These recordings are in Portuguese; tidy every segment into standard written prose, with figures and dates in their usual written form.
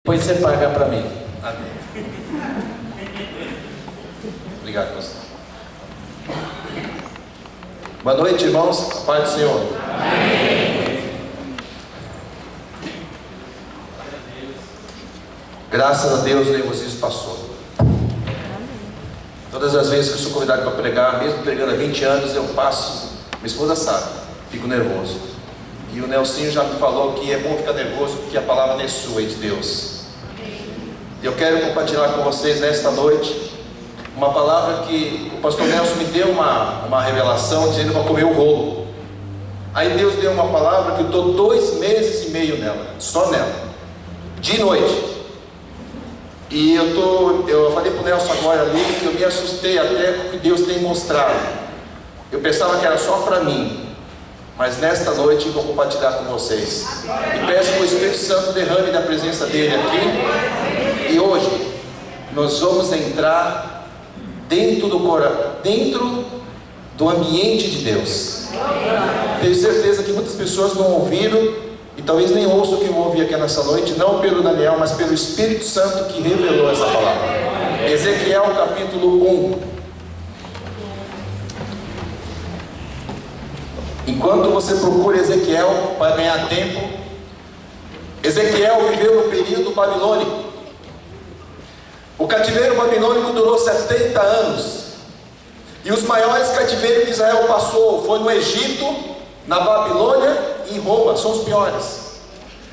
Depois você paga para mim. Amém. Obrigado, pastor. Boa noite, irmãos. A paz do Senhor. Amém. Graças a Deus o nervosismo passou. Todas as vezes que eu sou convidado para pregar, mesmo pregando há 20 anos, eu passo. Minha esposa sabe, fico nervoso. E o Nelsinho já me falou que é bom ficar nervoso, porque a palavra não é sua, é de Deus. Eu quero compartilhar com vocês nesta noite uma palavra que o pastor Nelson me deu uma revelação, dizendo para comer o rolo. Aí Deus deu uma palavra que eu estou 2 meses e meio nela, só nela, dia e noite. E eu falei para o Nelson agora ali que eu me assustei até com o que Deus tem mostrado. Eu pensava que era só para mim, mas nesta noite eu vou compartilhar com vocês. E peço que o Espírito Santo derrame da presença dele aqui. E hoje nós vamos entrar dentro do ambiente de Deus. Tenho certeza que muitas pessoas não ouviram e talvez nem ouçam o que eu ouvi aqui nessa noite, não pelo Daniel, mas pelo Espírito Santo que revelou essa palavra. Ezequiel capítulo 1. Enquanto você procura Ezequiel para ganhar tempo, Ezequiel viveu no período babilônico. O cativeiro babilônico durou 70 anos. E os maiores cativeiros que Israel passou foi no Egito, na Babilônia e em Roma, são os piores.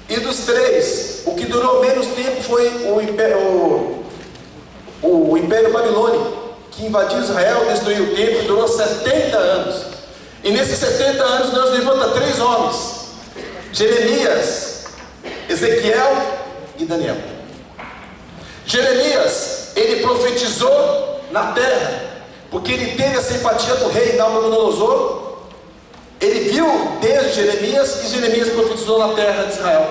E dos 3, o que durou menos tempo foi o Império Babilônico, que invadiu Israel, destruiu o templo, durou 70 anos. E nesses 70 anos Deus levanta 3 homens: Jeremias, Ezequiel e Daniel. Jeremias, ele profetizou na terra, porque ele teve a simpatia do rei Nabucodonosor. Ele viu desde Jeremias, e Jeremias profetizou na terra de Israel.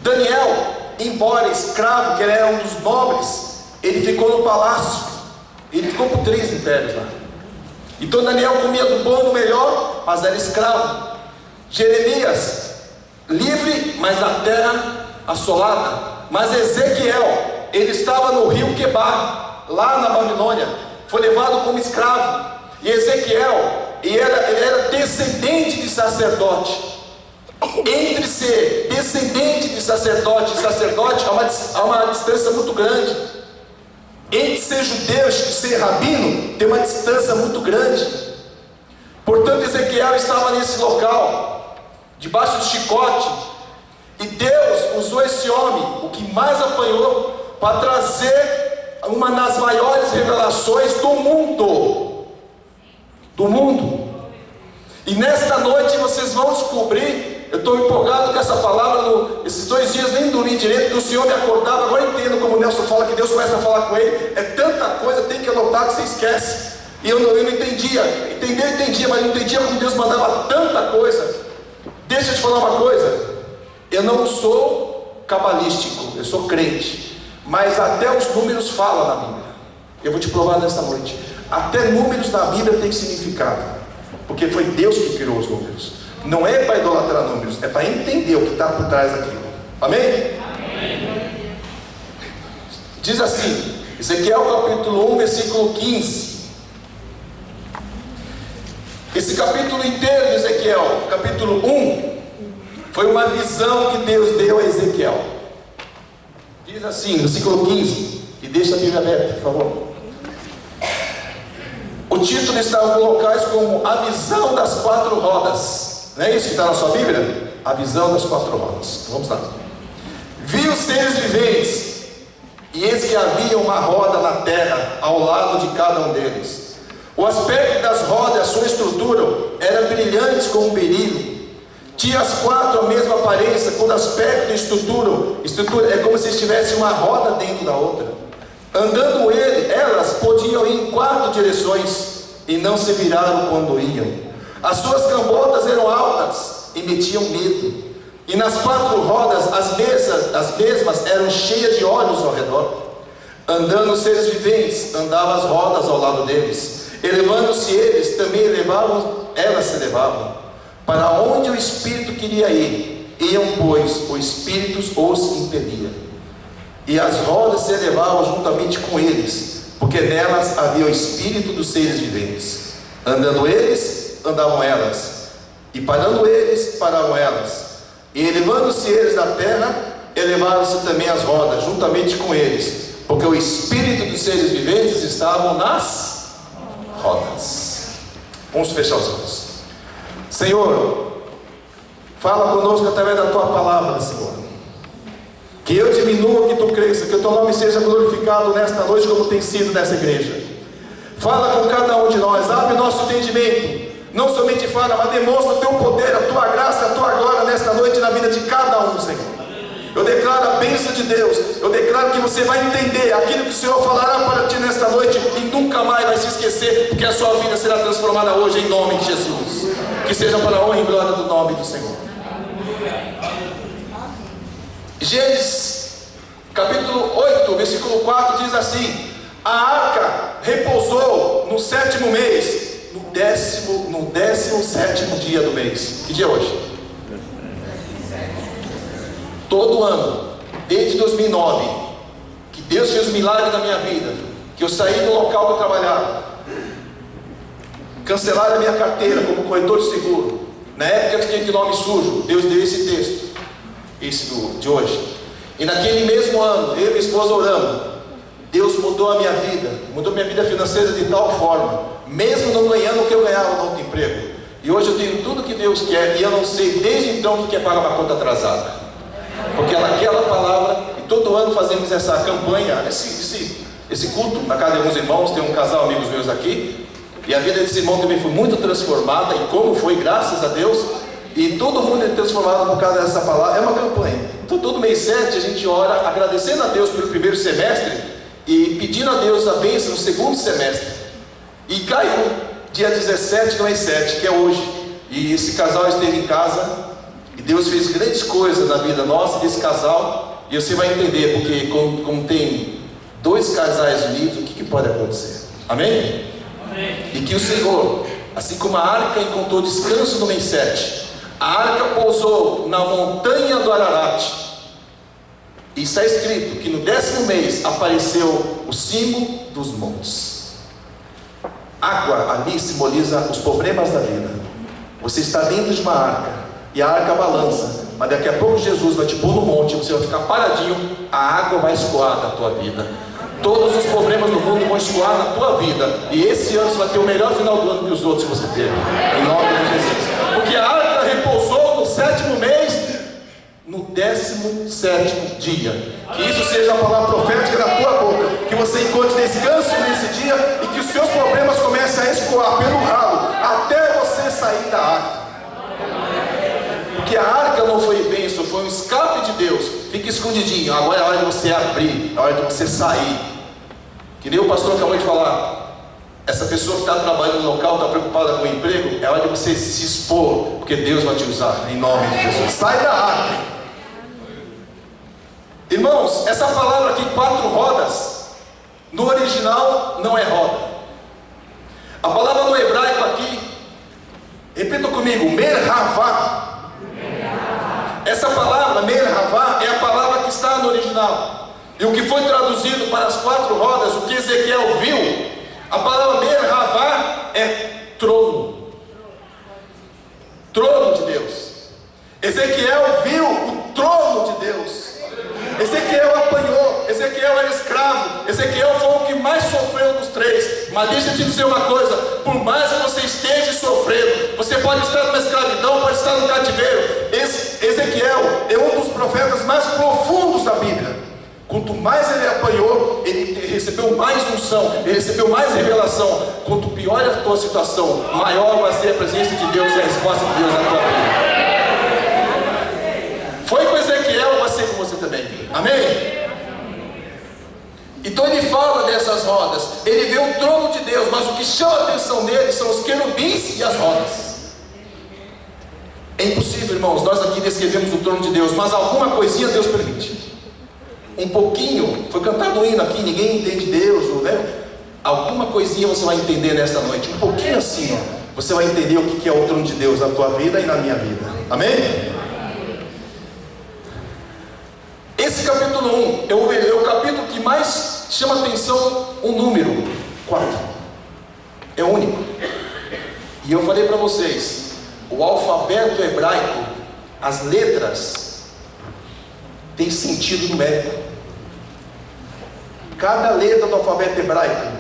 Daniel, embora escravo, que ele era um dos nobres, ele ficou no palácio. Ele ficou por 3 impérios lá. Então Daniel comia do bom e do melhor, mas era escravo. Jeremias, livre, mas na terra assolada. Mas Ezequiel, ele estava no rio Quebar, lá na Babilônia, foi levado como escravo. E Ezequiel, ele era descendente de sacerdote. Entre ser descendente de sacerdote e sacerdote há uma distância muito grande. Entre ser judeu e ser rabino tem uma distância muito grande. Portanto Ezequiel estava nesse local, debaixo de chicote. E Deus usou esse homem, o que mais apanhou, para trazer uma das maiores revelações do mundo. E nesta noite vocês vão descobrir. Eu estou empolgado com essa palavra. Esses 2 dias nem dormi direito, porque o Senhor me acordava. Agora eu entendo como o Nelson fala, que Deus começa a falar com ele. É tanta coisa, tem que anotar, que você esquece. E eu não entendia. Entender eu entendia, mas não entendia como Deus mandava tanta coisa. Deixa eu te falar uma coisa. Eu não sou cabalístico, eu sou crente. Mas até os números falam na Bíblia. Eu vou te provar nessa noite. Até números na Bíblia tem significado, porque foi Deus que criou os números. Não é para idolatrar números, é para entender o que está por trás daquilo. Amém? Amém. Diz assim, Ezequiel capítulo 1, versículo 15. Esse capítulo inteiro de Ezequiel, capítulo 1, foi uma visão que Deus deu a Ezequiel. Diz assim, versículo 15, e deixa a Bíblia aberta, por favor. O título está em alguns locais como a visão das 4 rodas. Não é isso que está na sua Bíblia? A visão das 4 rodas. Vamos lá. Vi os seres viventes, e eis que havia uma roda na terra, ao lado de cada um deles. O aspecto das rodas, a sua estrutura, era brilhante como um berilo. Tinha as 4 a mesma aparência, quando aspecto e estrutura é como se estivesse uma roda dentro da outra. Andando elas podiam ir em 4 direções, e não se viraram quando iam. As suas cambotas eram altas e metiam medo. E nas 4 rodas as mesmas eram cheias de olhos ao redor. Andando os seres viventes, andavam as rodas ao lado deles. Elevando-se eles, também elas se elevavam. Para onde o Espírito queria ir, Iam, pois, os espíritos os impelia, e as rodas se elevavam juntamente com eles, porque nelas havia o espírito dos seres viventes. Andando eles, andavam elas, e parando eles, paravam elas. E elevando-se eles da terra, elevaram-se também as rodas juntamente com eles, porque o espírito dos seres viventes estavam nas rodas. Vamos fechar os olhos. Senhor, fala conosco através da tua palavra, Senhor. Que eu diminua, que tu cresça, que o teu nome seja glorificado nesta noite, como tem sido nessa igreja. Fala com cada um de nós, abre o nosso entendimento. Não somente fala, mas demonstra o teu poder, a tua graça, a tua glória nesta noite na vida de cada um, Senhor. Eu declaro a bênção de Deus. Eu declaro que você vai entender aquilo que o Senhor falará para ti nesta noite e nunca mais vai se esquecer, porque a sua vida será transformada hoje em nome de Jesus. Que seja para a honra e glória do nome do Senhor. Gênesis capítulo 8, versículo 4 diz assim: a arca repousou no 7º mês, no 17º dia do mês. Que dia é hoje? Todo ano, desde 2009, que Deus fez um milagre na minha vida, que eu saí do local que eu trabalhava, cancelaram a minha carteira como corretor de seguro. Na época eu fiquei de nome sujo. Deus deu esse texto, esse de hoje. E naquele mesmo ano, eu e minha esposa oramos. Deus mudou a minha vida financeira de tal forma, mesmo não ganhando o que eu ganhava no outro emprego. E hoje eu tenho tudo que Deus quer, e eu não sei desde então o que é pagar uma conta atrasada. Porque naquela palavra, e todo ano fazemos essa campanha, esse culto na casa de alguns irmãos. Tem um casal amigos meus aqui, e a vida desse irmão também foi muito transformada, e como foi, graças a Deus. E todo mundo é transformado por causa dessa palavra. É uma campanha. Então todo mês 7 a gente ora agradecendo a Deus pelo primeiro semestre e pedindo a Deus a bênção no segundo semestre. E caiu dia 17 do mês 7, que é hoje. E esse casal esteve em casa, e Deus fez grandes coisas na vida nossa desse casal. E você vai entender, porque como tem dois casais unidos, o que pode acontecer? Amém? Amém? E que o Senhor, assim como a arca encontrou descanso no mês 7, a arca pousou na montanha do Ararat, e está escrito que no 10º mês apareceu o cimo dos montes. Água ali simboliza os problemas da vida. Você está dentro de uma arca, e a arca balança, mas daqui a pouco Jesus vai te pôr no monte, você vai ficar paradinho, a água vai escoar da tua vida. Todos os problemas do mundo vão escoar na tua vida, e esse ano você vai ter o melhor final do ano que os outros que você teve, em nome de Jesus. Porque a arca repousou no 7º mês, no 17º dia. Que isso seja a palavra profética da tua boca, que você encontre descanso nesse dia, e que os seus problemas comecem a escoar pelo ralo, até você sair da arca. Porque a arca não foi bênção, foi um escape de Deus. Fica escondidinho, agora é a hora de você abrir, é a hora de você sair. Que nem o pastor acabou de falar, essa pessoa que está trabalhando no local, está preocupada com o emprego, é hora de você se expor, porque Deus vai te usar, em nome de Jesus. Sai da arca. Irmãos, essa palavra aqui, 4 rodas, no original não é roda. A palavra no hebraico aqui, repita comigo, merhavá. Essa palavra, merhavá, é a palavra que está no original. E o que foi traduzido para as 4 rodas, o que Ezequiel viu, a palavra merhavá é trono. Trono de Deus. Ezequiel viu o trono de Deus. Ezequiel apanhou, Ezequiel era escravo, Ezequiel foi o que mais sofreu dos 3. Mas deixa eu te dizer uma coisa, por mais que você esteja sofrendo, você pode estar numa escravidão, pode estar no cativeiro. Ezequiel é um dos profetas mais profundos da Bíblia. Quanto mais ele apanhou, ele recebeu mais unção, ele recebeu mais revelação. Quanto pior é a tua situação, maior vai ser a presença de Deus e a resposta de Deus na tua vida. Foi com Ezequiel, vai ser com você também. Amém? Então ele fala dessas rodas, ele vê o trono de Deus, mas o que chama a atenção dele são os querubins e as rodas. É impossível, irmãos, nós aqui descrevemos o trono de Deus, mas alguma coisinha Deus permite. Um pouquinho, foi cantado um hino aqui, ninguém entende Deus, né? Alguma coisinha você vai entender nesta noite, um pouquinho assim, ó, você vai entender o que é o trono de Deus na tua vida e na minha vida. Amém? Esse capítulo 1 é o capítulo que mais chama atenção o número 4. É único. E eu falei para vocês, o alfabeto hebraico, as letras, tem sentido numérico. Cada letra do alfabeto hebraico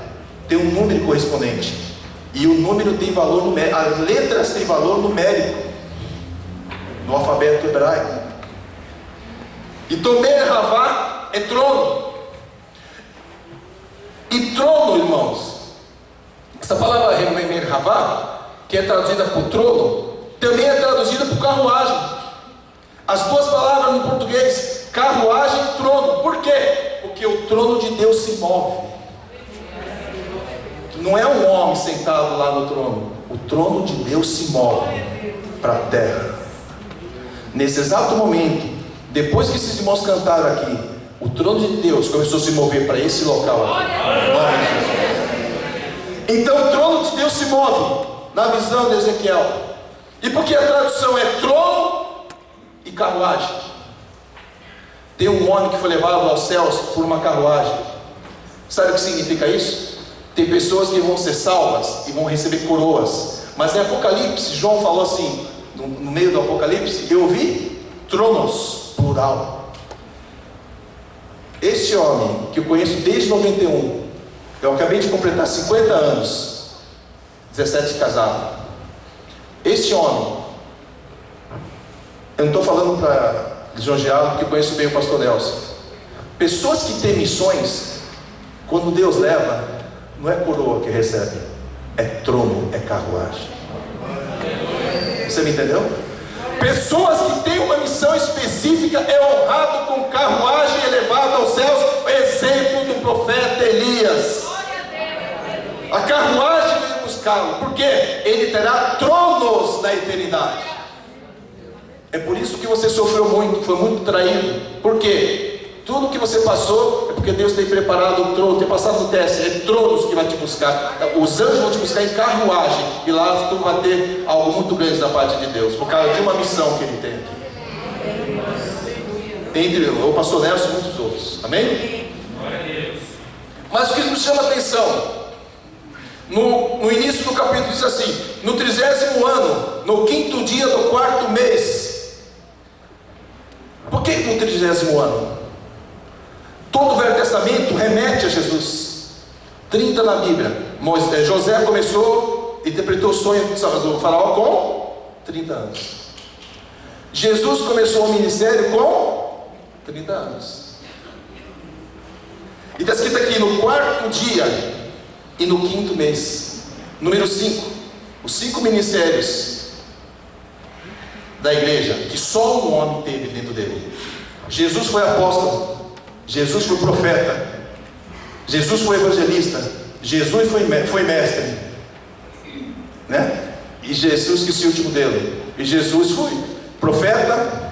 tem um número correspondente. E o número tem valor numérico. As letras têm valor numérico no alfabeto hebraico. E Tomer Havá é trono. E trono, irmãos, essa palavra Tomer Havá, que é traduzida por trono, também é traduzida por carruagem. As duas palavras no português, carruagem e trono. Por quê? Porque o trono de Deus se move. Não é um homem sentado lá no trono. O trono de Deus se move para a terra. Nesse exato momento, depois que esses irmãos cantaram aqui, o trono de Deus começou a se mover para esse local aqui. Então o trono de Deus se move na visão de Ezequiel. E porque a tradução é trono e carruagem. Tem um homem que foi levado aos céus por uma carruagem. Sabe o que significa isso? Tem pessoas que vão ser salvas e vão receber coroas. Mas em Apocalipse, João falou assim, no meio do Apocalipse, eu vi tronos, plural. Este homem, que eu conheço desde 91, eu acabei de completar 50 anos, 17 de casado. Este homem, eu não estou falando para lisonjeá-lo, porque eu conheço bem o pastor Nelson. Pessoas que têm missões, quando Deus leva, não é coroa que recebe, é trono, é carruagem. Você me entendeu? Pessoas que têm uma missão específica é honrado com carruagem elevado aos céus. Exemplo do profeta Elias. A carruagem veio buscá-lo, porque ele terá tronos na eternidade. É por isso que você sofreu muito, foi muito traído. Por quê? Tudo que você passou é porque Deus tem preparado um trono, tem passado no teste, é tronos que vai te buscar. Os anjos vão te buscar em carruagem, e lá tu vai ter algo muito grande da parte de Deus, por causa de uma missão que ele tem aqui. Entre o pastor Nelson e muitos outros. Amém? Mas o que nos chama a atenção, no início do capítulo diz assim: no 30º ano, no 5º dia do 4º mês. Por que no 30º ano? Todo o Velho Testamento remete a Jesus. 30 na Bíblia. José começou, interpretou o sonho do faraó com 30 anos. Jesus começou o ministério com 30 anos. E está escrito aqui: no 4º dia e no 5º mês. Número 5. Os 5 ministérios da igreja, que só um homem teve dentro dele. Jesus foi apóstolo, Jesus foi profeta, Jesus foi evangelista, Jesus foi mestre, né? E Jesus, que é o último dele, e Jesus foi profeta,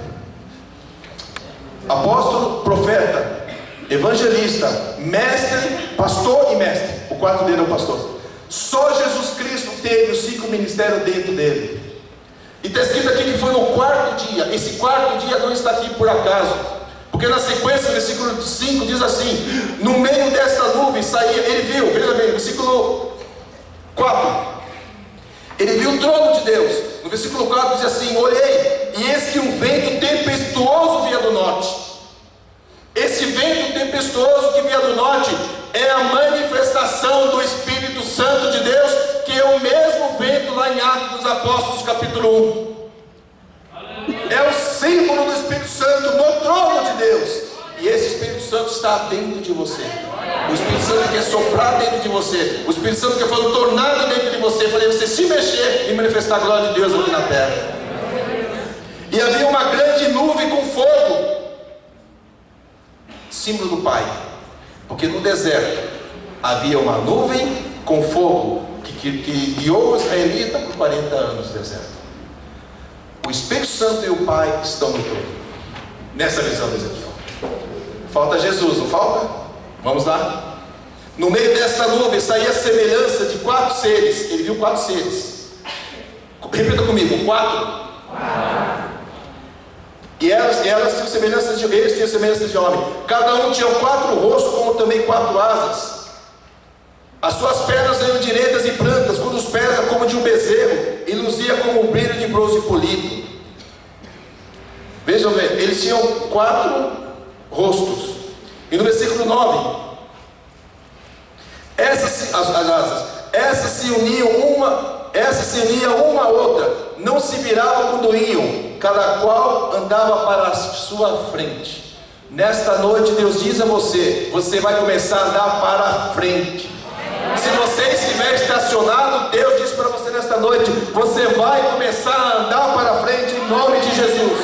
apóstolo, profeta, evangelista, mestre, pastor e mestre. O 4º dele é o pastor. Só Jesus Cristo teve os 5 ministérios dentro dele. E está escrito aqui que foi no 4º dia. Esse 4º dia não está aqui por acaso, porque na sequência, no versículo 5 diz assim: no meio desta nuvem saía, ele viu, veja bem, no versículo 4, ele viu o trono de Deus. No versículo 4 diz assim: olhei, e eis que um vento tempestuoso vinha do norte. Esse vento tempestuoso que vinha do norte é a manifestação do Espírito Santo de Deus, que é o mesmo vento lá em Atos dos Apóstolos capítulo 1. É o símbolo do Espírito Santo no trono de Deus. E esse Espírito Santo está dentro de você. O Espírito Santo quer soprar dentro de você. O Espírito Santo quer fazer um tornado dentro de você, fazer você se mexer e manifestar a glória de Deus aqui na terra. E havia uma grande nuvem com fogo, símbolo do Pai. Porque no deserto havia uma nuvem com fogo que guiou os israelitas por 40 anos no deserto. O Espírito Santo e o Pai estão no trono. Nessa visão de Ezequiel. Falta Jesus, não falta? Vamos lá. No meio dessa nuvem saía a semelhança de 4 seres. Ele viu 4 seres. Repita comigo: 4. E eles tinham semelhança de homem. Cada um tinha 4 rostos, como também 4 asas. As suas pernas eram direitas e brancas, quando os pés eram como de um bezerro, e luzia como um brilho de bronze polido. Vejam bem, eles tinham 4 rostos. E no versículo 9, as asas, essas se uniam uma à outra, não se viravam quando iam, cada qual andava para a sua frente. Nesta noite Deus diz a você: você vai começar a andar para a frente. Se você estiver estacionado, Deus diz para você nesta noite: você vai começar a andar para a frente em nome de Jesus.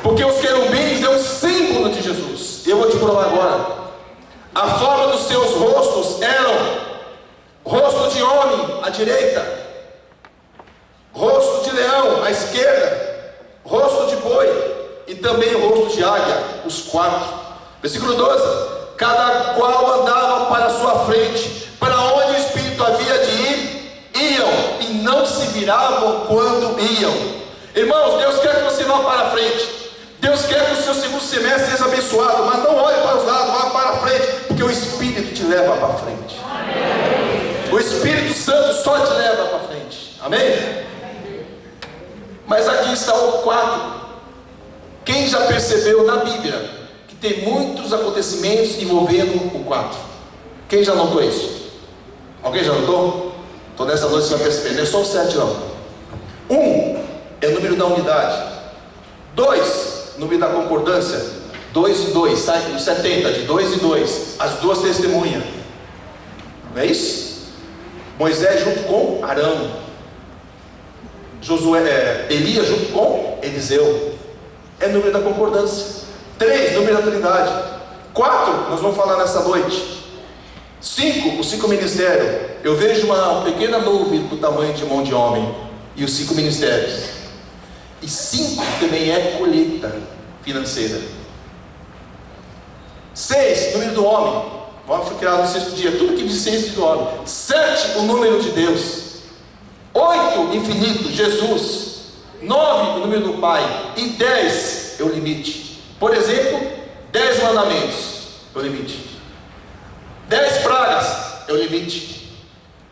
Porque os querubins é um símbolo de Jesus. Eu vou te provar agora. A forma dos seus rostos eram: rosto de homem à direita, rosto de leão à esquerda, rosto de boi e também o rosto de águia, os 4. Versículo 12: cada qual andava para a sua frente, para onde o Espírito havia de ir, iam, e não se viravam quando iam. Irmãos, Deus quer que você vá para a frente. Deus quer que o seu segundo semestre seja abençoado, mas não olhe para os lados, vá para a frente, porque o Espírito te leva para a frente. O Espírito Santo só te leva para frente. Amém? Mas aqui está o 4. Quem já percebeu na Bíblia que tem muitos acontecimentos envolvendo o 4? Quem já notou isso? Alguém já notou? Então nessa noite você vai perceber. Não é só o 7 não. 1 é o número da unidade. 2, número da concordância. 2 e 2, sai o 70, de 2 e 2. As 2 testemunhas. Não é isso? Moisés junto com Arão, Elias junto com Eliseu. É número da concordância. 3, número da Trindade. 4, nós vamos falar nessa noite. 5, os 5 ministérios. Eu vejo uma pequena nuvem do tamanho de mão de homem, e os 5 ministérios. E 5 também é colheita financeira. 6, número do homem. Foi criado no 6º dia. Tudo que diz 6 do homem. 7, o número de Deus. 8, infinito, Jesus. 9, o número do Pai. E 10 é o limite. Por exemplo, 10 mandamentos é o limite. 10 pragas é o limite.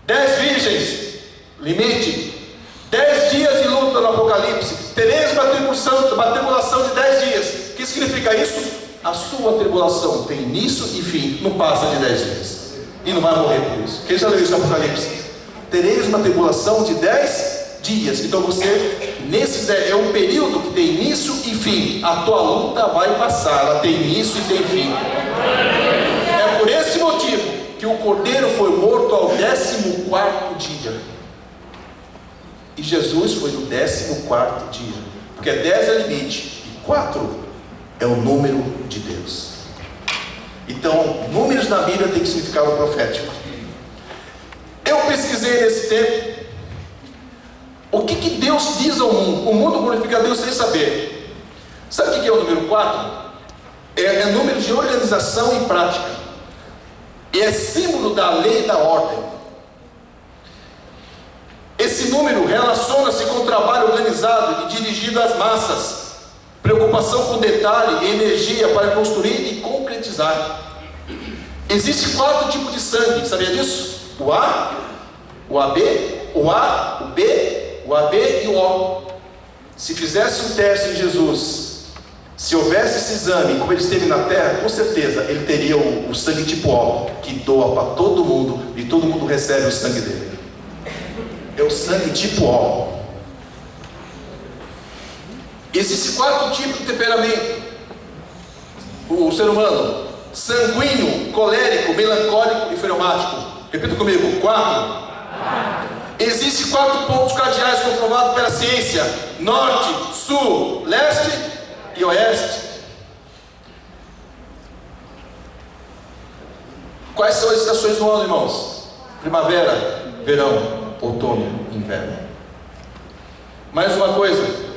10 virgens, limite. 10 dias de luta no Apocalipse. Tereis uma tribulação de 10 dias. O que significa isso? A sua tribulação tem início e fim, não passa de 10 dias. E não vai morrer por isso. Quem já leu isso no Apocalipse? Tereis uma tribulação de 10 dias. Então você, nesses 10, é um período que tem início e fim. A tua luta vai passar, ela tem início e tem fim. É por esse motivo que o Cordeiro foi morto ao 14º dia. E Jesus foi no 14º dia. Porque 10 é limite e 4 é o número de Deus. Então, números na Bíblia têm significado profético. Eu pesquisei nesse tempo o que Deus diz ao mundo. O mundo glorifica a Deus sem saber. Sabe o que é o número 4? É número de organização e prática. É símbolo da lei e da ordem. Esse número relaciona-se com o trabalho organizado e dirigido às massas, preocupação com detalhe e energia para construir e concretizar. Existem 4 tipos de sangue, sabia disso? O A, o AB, o A, o B, o AB e o O. Se fizesse um teste em Jesus, se houvesse esse exame como ele esteve na terra, com certeza ele teria o sangue tipo O, que doa para todo mundo e todo mundo recebe o sangue dele. É o sangue tipo O. Existem 4 tipos de temperamento. O ser humano: sanguíneo, colérico, melancólico e fleumático. Repita comigo: 4. Existem 4 pontos cardeais comprovados pela ciência: norte, sul, leste e oeste. Quais são as estações do ano, irmãos? Primavera, verão, outono, inverno. Mais uma coisa: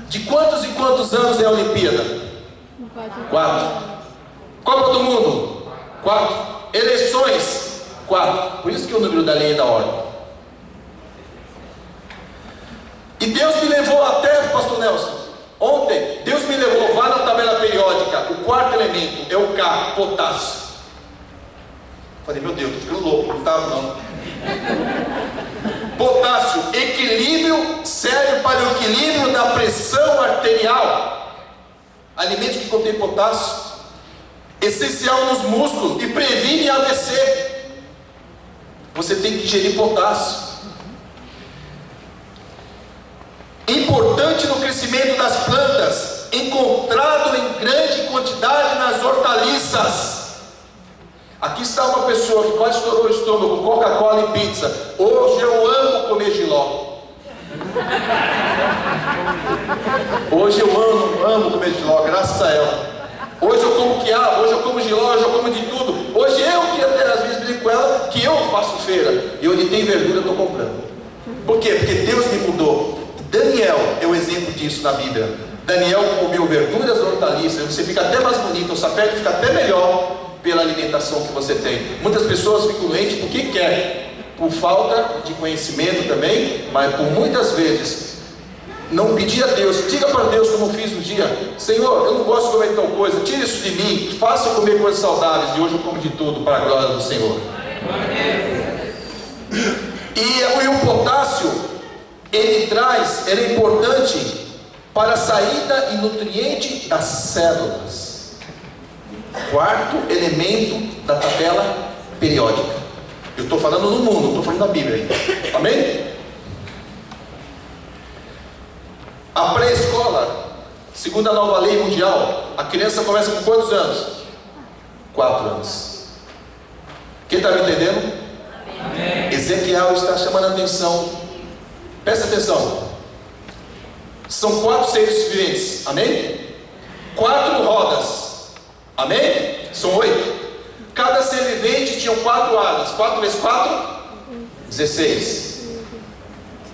de quantos e quantos anos é a Olimpíada? 4. Copa do Mundo? 4. Eleições? 4. Por isso que é o número da lei e da ordem. E Deus me levou até, pastor Nelson, Ontem, Deus me levou, vá na tabela periódica, o quarto elemento é o K, potássio. Falei, meu Deus, estou ficando louco, não estava não. Potássio, equilíbrio, serve para o equilíbrio da pressão arterial. Alimentos que contêm potássio, essencial nos músculos e previne AVC. Você tem que ingerir potássio. Importante no crescimento das plantas, encontrado em grande quantidade nas hortaliças. Aqui está uma pessoa que quase estourou o estômago com Coca-Cola e pizza. Hoje eu amo comer jiló. Hoje eu amo comer jiló, graças a ela. Hoje eu como quiabo, hoje eu como jiló, hoje eu como de tudo. Hoje eu que até às vezes brinco com ela que eu faço feira. E onde tem verdura eu estou comprando. Por quê? Porque Deus me mudou. Daniel é um exemplo disso na Bíblia. Daniel comeu verduras, hortaliças. Você fica até mais bonito, o sua pele fica até melhor pela alimentação que você tem. Muitas pessoas ficam doentes porque quer, por falta de conhecimento também, mas por muitas vezes não pedir a Deus. Diga para Deus, como eu fiz um dia: Senhor, eu não gosto de comer tal coisa, tira isso de mim, faça eu comer coisas saudáveis. E hoje eu como de tudo para a glória do Senhor. E o potássio, ele é importante para a saída e nutriente das células. Quarto elemento da tabela periódica. Eu estou falando no mundo, não estou falando da Bíblia ainda. Amém? A pré-escola, segundo a nova lei mundial, a criança começa com quantos anos? 4 anos. Quem está me entendendo? Amém. Ezequiel está chamando a atenção. Presta atenção. São 4 seres viventes. Amém? 4 rodas. Amém? São 8. Cada ser vivente tinha 4 asas. 4 vezes 4? 16.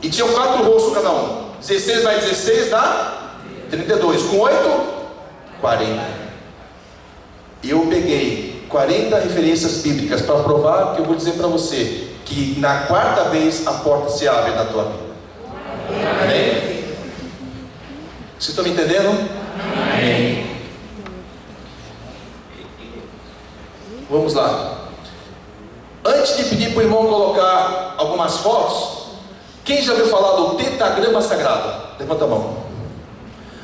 E tinham 4 rostos cada um. 16 mais 16 dá 32. Com 8? 40. E eu peguei 40 referências bíblicas para provar que eu vou dizer para você que na 4ª vez a porta se abre na tua vida. Amém? Vocês estão me entendendo? Amém. Vamos lá. Antes de pedir para o irmão colocar algumas fotos, quem já ouviu falar do tetagrama sagrado? Levanta a mão.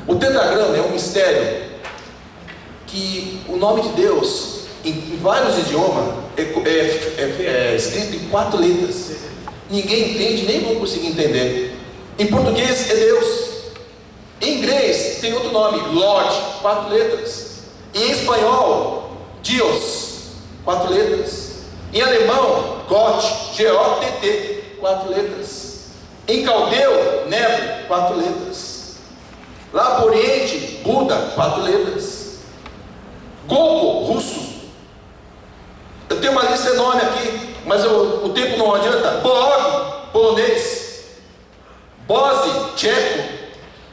O tetagrama é um mistério que o nome de Deus, em vários idiomas, é escrito em 4 letras. Ninguém entende, nem vão conseguir entender. Em português é Deus. Em inglês tem outro nome, Lord, 4 letras. Em espanhol, Dios, 4 letras. Em alemão, Gott, G-O-T-T, 4 letras. Em caldeu, Nebo, 4 letras. Lá por Oriente, Buda, 4 letras. Gogo, russo. Eu tenho uma lista enorme aqui, mas o tempo não adianta. Bolog, polonês. Bose, tcheco.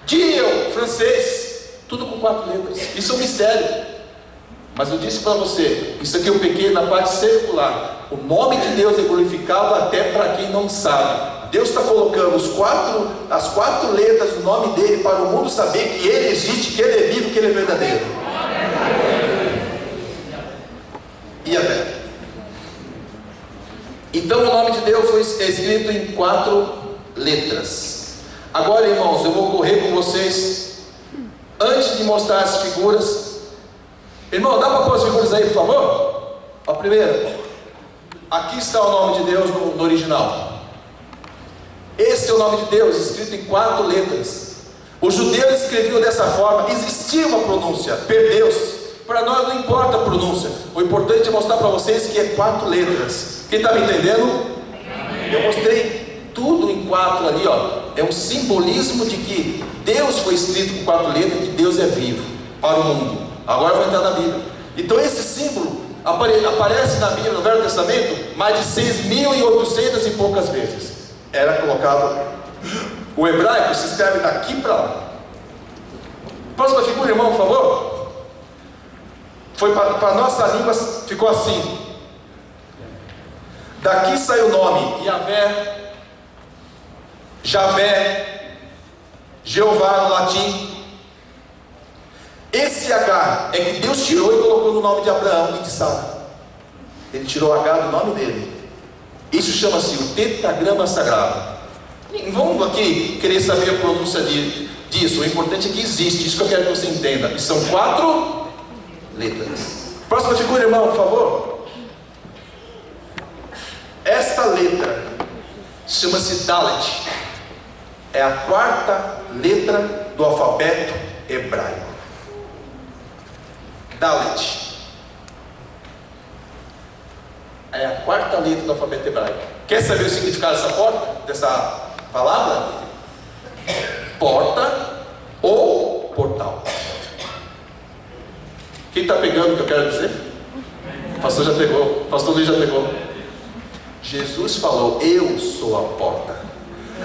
Diel, francês. Tudo com 4 letras. Isso é um mistério. Mas eu disse para você, isso aqui eu peguei na parte circular. O nome de Deus é glorificado até para quem não sabe. Deus está colocando as 4 letras do nome dele para o mundo saber que ele existe, que ele é vivo, que ele é verdadeiro. E a fé. Então o nome de Deus foi escrito em 4 letras. Agora, irmãos, eu vou correr com vocês. Antes de mostrar as figuras, irmão, dá para pôr as figuras aí, por favor? A primeira. Aqui está o nome de Deus no original. Esse é o nome de Deus, escrito em 4 letras. Os judeus escreviam dessa forma. Existia uma pronúncia, perdeu-se. Para nós não importa a pronúncia. O importante é mostrar para vocês que é 4 letras. Quem está me entendendo? Eu mostrei tudo em 4 ali, ó. É um simbolismo de que Deus foi escrito com 4 letras, que Deus é vivo para o mundo. Agora eu vou entrar na Bíblia. Então esse símbolo aparece na Bíblia, no Velho Testamento, mais de 6.800 e poucas vezes. Era colocado. O hebraico se escreve daqui para lá. Próxima figura, irmão, por favor. Foi para a nossa língua, ficou assim. Daqui saiu o nome Yahvé, Javé, Jeová no latim. Esse H é que Deus tirou e colocou no nome de Abraão e de Sara. Ele tirou o H do nome dele. Isso chama-se o tetagrama sagrado. Não vamos aqui querer saber a pronúncia disso. O importante é que existe. Isso que eu quero que você entenda. E são 4 letras. Próxima figura, irmão, por favor. Esta letra chama-se Dalet. É a 4ª letra do alfabeto hebraico. Dalet. É a 4ª letra do alfabeto hebraico. Quer saber o significado dessa palavra? Porta ou portal. Quem está pegando o que eu quero dizer? O pastor já pegou. O pastor Luiz já pegou. Jesus falou: eu sou a porta.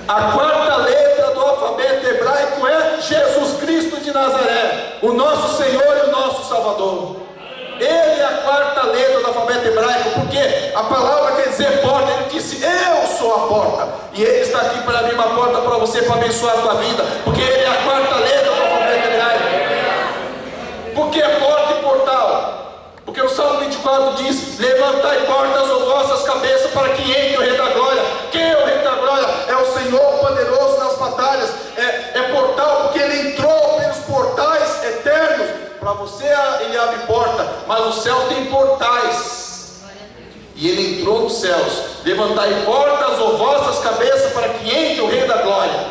A 4ª letra do alfabeto hebraico é Jesus Cristo de Nazaré, o nosso Senhor e o nosso Salvador. Ele é a 4ª letra do alfabeto hebraico, porque a palavra quer dizer porta. Ele disse: eu sou a porta. E Ele está aqui para abrir uma porta para você, para abençoar a tua vida, porque Ele é a 4ª letra do alfabeto hebraico. Por que porta e portal? Porque o Salmo 24 diz: levantai portas ou vossas cabeças para que entre o Rei da Glória. Quem é o Rei da Glória? É o Senhor poderoso nas batalhas. É portal, porque Ele entrou pelos portais eternos. Para você Ele abre porta, mas o céu tem portais. E Ele entrou nos céus. Levantai portas ou vossas cabeças para que entre o Rei da Glória.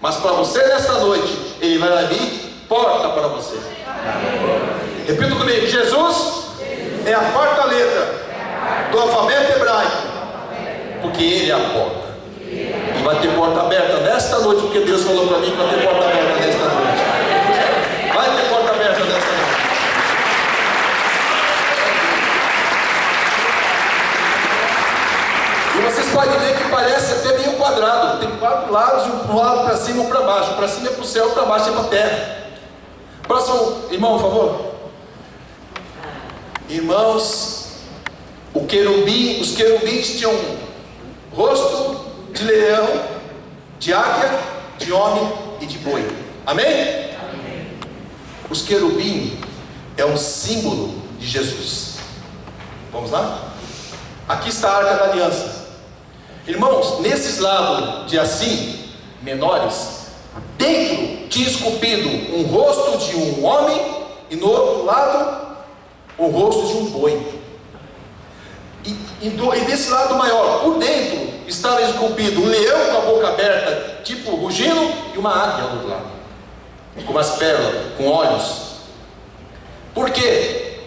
Mas para você nesta noite, Ele vai abrir porta para você. Repita comigo: Jesus é a 4ª letra do alfabeto hebraico, porque Ele é a porta. E vai ter porta aberta nesta noite, porque Deus falou para mim que vai ter porta aberta nesta noite. Vai ter porta aberta nesta noite. E vocês podem ver que parece até meio quadrado. Tem 4 lados, um lado para cima e um para baixo. Para cima é para o céu, para baixo é para a terra. Próximo irmão, por favor. Irmãos, os querubins tinham rosto de leão, de águia, de homem e de boi. Amém? Amém. Os querubins é um símbolo de Jesus. Vamos lá? Aqui está a Arca da Aliança. Irmãos, nesses lados de assim, menores, dentro tinha esculpido um rosto de um homem e no outro lado o rosto de um boi. E desse lado maior, por dentro, estava esculpido um leão com a boca aberta, tipo rugindo, e uma águia do outro lado, com umas pérolas, com olhos. Por quê?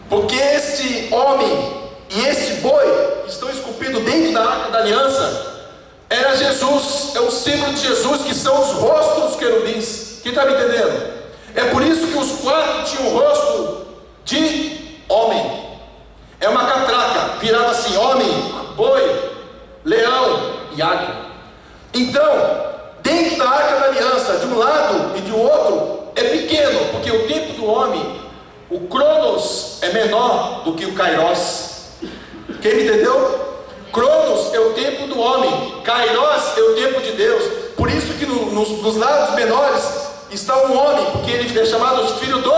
Porque este homem e este boi que estão esculpidos dentro da Arca da Aliança era Jesus, é o símbolo de Jesus, que são os rostos dos querubins. Quem está me entendendo? É por isso que os 4 tinham o rosto de homem. É uma catraca, virava assim: homem, boi, leão e águia. Então, dentro da Arca da Aliança, de um lado e de outro, é pequeno, porque o tempo do homem, o Cronos, é menor do que o Kairos. Quem me entendeu? Cronos é o tempo do homem, Kairos é o tempo de Deus. Por isso que nos lados menores está um homem, porque ele é chamado de filho do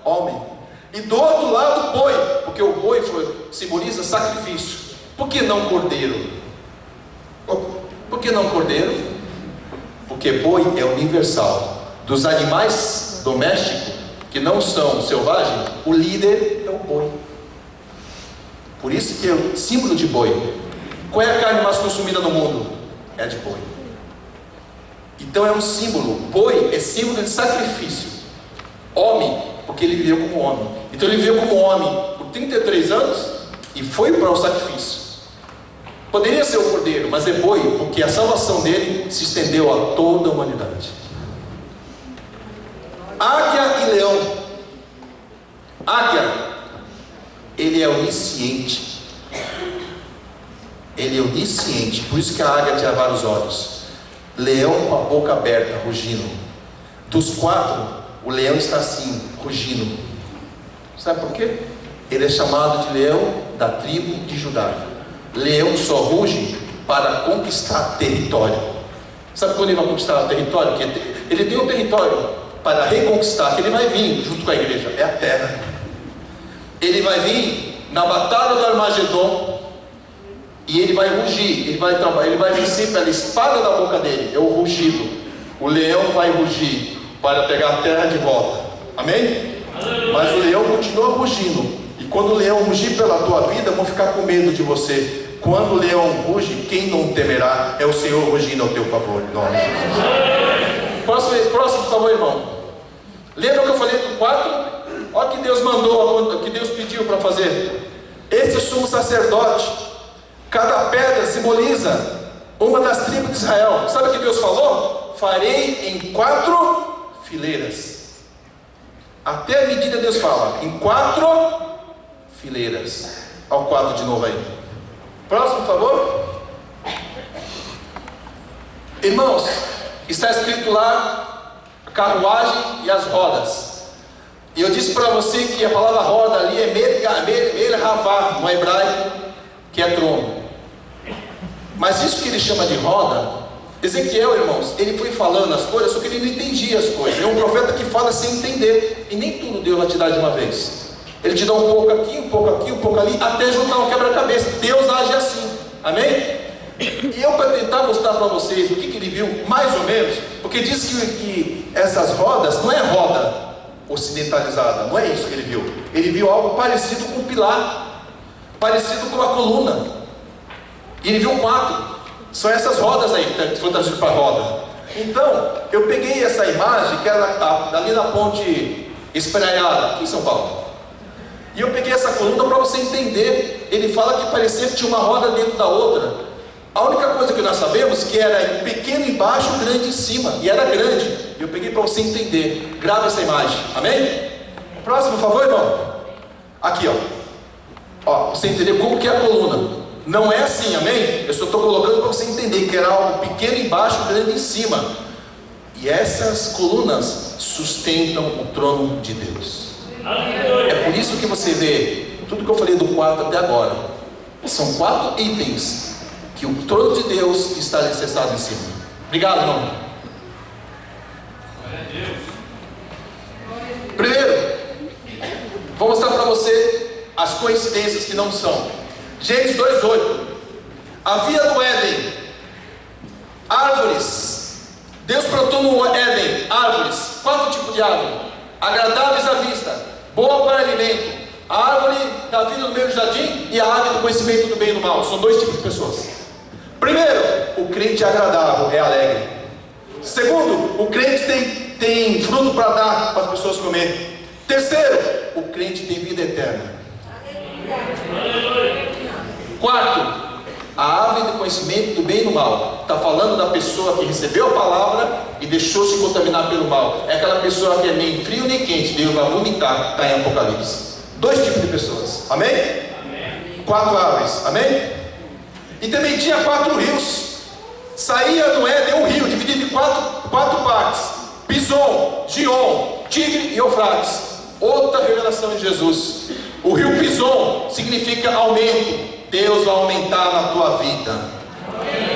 homem. E do outro lado o boi, porque o boi simboliza sacrifício. Por que não cordeiro? Por que não cordeiro? Porque boi é universal. Dos animais domésticos que não são selvagens, o líder é o boi. Por isso que é o símbolo de boi. Qual é a carne mais consumida no mundo? É a de boi. Então é um símbolo. Boi é símbolo de sacrifício. Homem, porque ele viveu como homem. Então ele viveu como homem por 33 anos e foi para o sacrifício. Poderia ser o cordeiro, mas é boi, porque a salvação dele se estendeu a toda a humanidade. Águia e leão. Águia, ele é onisciente. Ele é onisciente, por isso que a águia tinha vários olhos. Leão com a boca aberta, rugindo. Dos 4, o leão está assim, rugindo. Sabe por quê? Ele é chamado de leão da tribo de Judá. Leão só ruge para conquistar território. Sabe quando ele vai conquistar território? Ele tem um território para reconquistar, que ele vai vir junto com a igreja, é a terra. Ele vai vir na batalha do Armagedon, e ele vai rugir, ele vai vencer pela espada da boca dele, é o rugido. O leão vai rugir para pegar a terra de volta, amém? Mas o leão continua rugindo, e quando o leão rugir pela tua vida, vão ficar com medo de você. Quando o leão ruge, quem não temerá? É o Senhor rugindo ao teu favor, em nome de Jesus. Próximo, por favor, irmão. Lembra que eu falei do 4? Olha o que Deus mandou, o que Deus pediu para fazer. Esse é o sumo sacerdote. Cada pedra simboliza uma das tribos de Israel. Sabe o que Deus falou? Farei em 4 fileiras. Até a medida Deus fala, em 4 fileiras. Ao 4 de novo aí. Próximo, por favor. Irmãos, está escrito lá a carruagem e as rodas. E eu disse para você que a palavra roda ali é Merhavá, no hebraico, que é trono. Mas isso que ele chama de roda, Ezequiel, irmãos, ele foi falando as coisas, só que ele não entendia as coisas. É um profeta que fala sem entender, e nem tudo Deus vai te dar de uma vez. Ele te dá um pouco aqui, um pouco aqui, um pouco ali, até juntar um quebra-cabeça. Deus age assim, amém? E eu, para tentar mostrar para vocês o que ele viu, mais ou menos, porque diz que essas rodas não é roda ocidentalizada, não é isso que ele viu. Ele viu algo parecido com um pilar, parecido com uma coluna. E ele viu 4. São essas rodas aí que foram trazidas para a roda. Então, eu peguei essa imagem, que era ali na ponte Espraiada, aqui em São Paulo. E eu peguei essa coluna para você entender. Ele fala que parecia que tinha uma roda dentro da outra. A única coisa que nós sabemos que era pequeno embaixo, grande em cima. E era grande. E eu peguei para você entender. Grava essa imagem, amém? Próximo, por favor, irmão. Aqui, ó, você entender como que é a coluna. Não é assim, amém? Eu só estou colocando para você entender que era algo pequeno embaixo, grande em cima. E essas colunas sustentam o trono de Deus. É por isso que você vê tudo que eu falei do 4 até agora. São 4 itens que o trono de Deus está alicerçado em cima. Obrigado, irmão. Primeiro, vou mostrar para você as coincidências que não são. Gênesis 2:8. Havia no Éden árvores. Deus plantou no Éden árvores. 4 tipos de árvore: agradáveis à vista, boa para alimento, a árvore da vida no meio do jardim e a árvore do conhecimento do bem e do mal. São 2 tipos de pessoas. Primeiro, o crente é agradável, é alegre. Segundo, o crente tem fruto para dar para as pessoas comer. Terceiro, o crente tem vida eterna. Quarto, a árvore do conhecimento do bem e do mal. Está falando da pessoa que recebeu a palavra e deixou-se contaminar pelo mal. É aquela pessoa que é nem frio nem quente. Deus vai vomitar. Está em Apocalipse. 2 tipos de pessoas, amém? Amém. 4 árvores, amém? E também tinha 4 rios. Saía no Éden um rio dividido em 4 partes: Pison, Gion, Tigre e Eufrates. Outra revelação de Jesus. O rio Pison significa aumento. Deus vai aumentar na tua vida.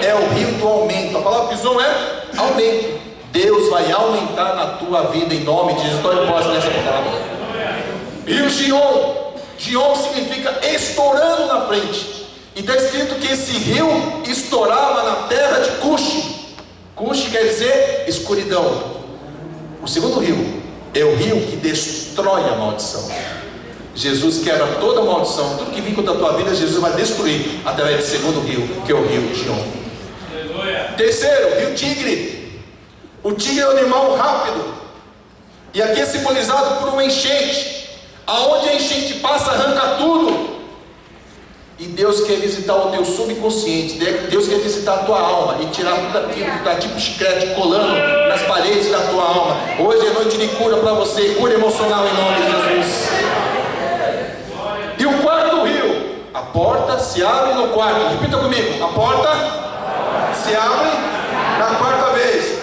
É o rio do aumento. A palavra Pison é aumento. Deus vai aumentar na tua vida em nome de Jesus. Então eu posso nessa palavra. Rio Gion. Gion significa estourando na frente. E está escrito que esse rio estourava na terra de Cush. Cush quer dizer escuridão. O segundo rio é o rio que destrói a maldição. Jesus quebra toda a maldição. Tudo que vem contra a tua vida, Jesus vai destruir através do segundo rio, que é o rio Gion. Terceiro, rio Tigre. O tigre é um animal rápido. E aqui é simbolizado por uma enchente. Aonde a enchente passa, arranca tudo. E Deus quer visitar o teu subconsciente. Deus quer visitar a tua alma e tirar tudo aquilo que está tipo chiclete colando nas paredes da tua alma. Hoje é noite de cura para você. Cura emocional em nome de Jesus. E o quarto rio, a porta se abre no quarto. Repita comigo: a porta se abre na quarta vez.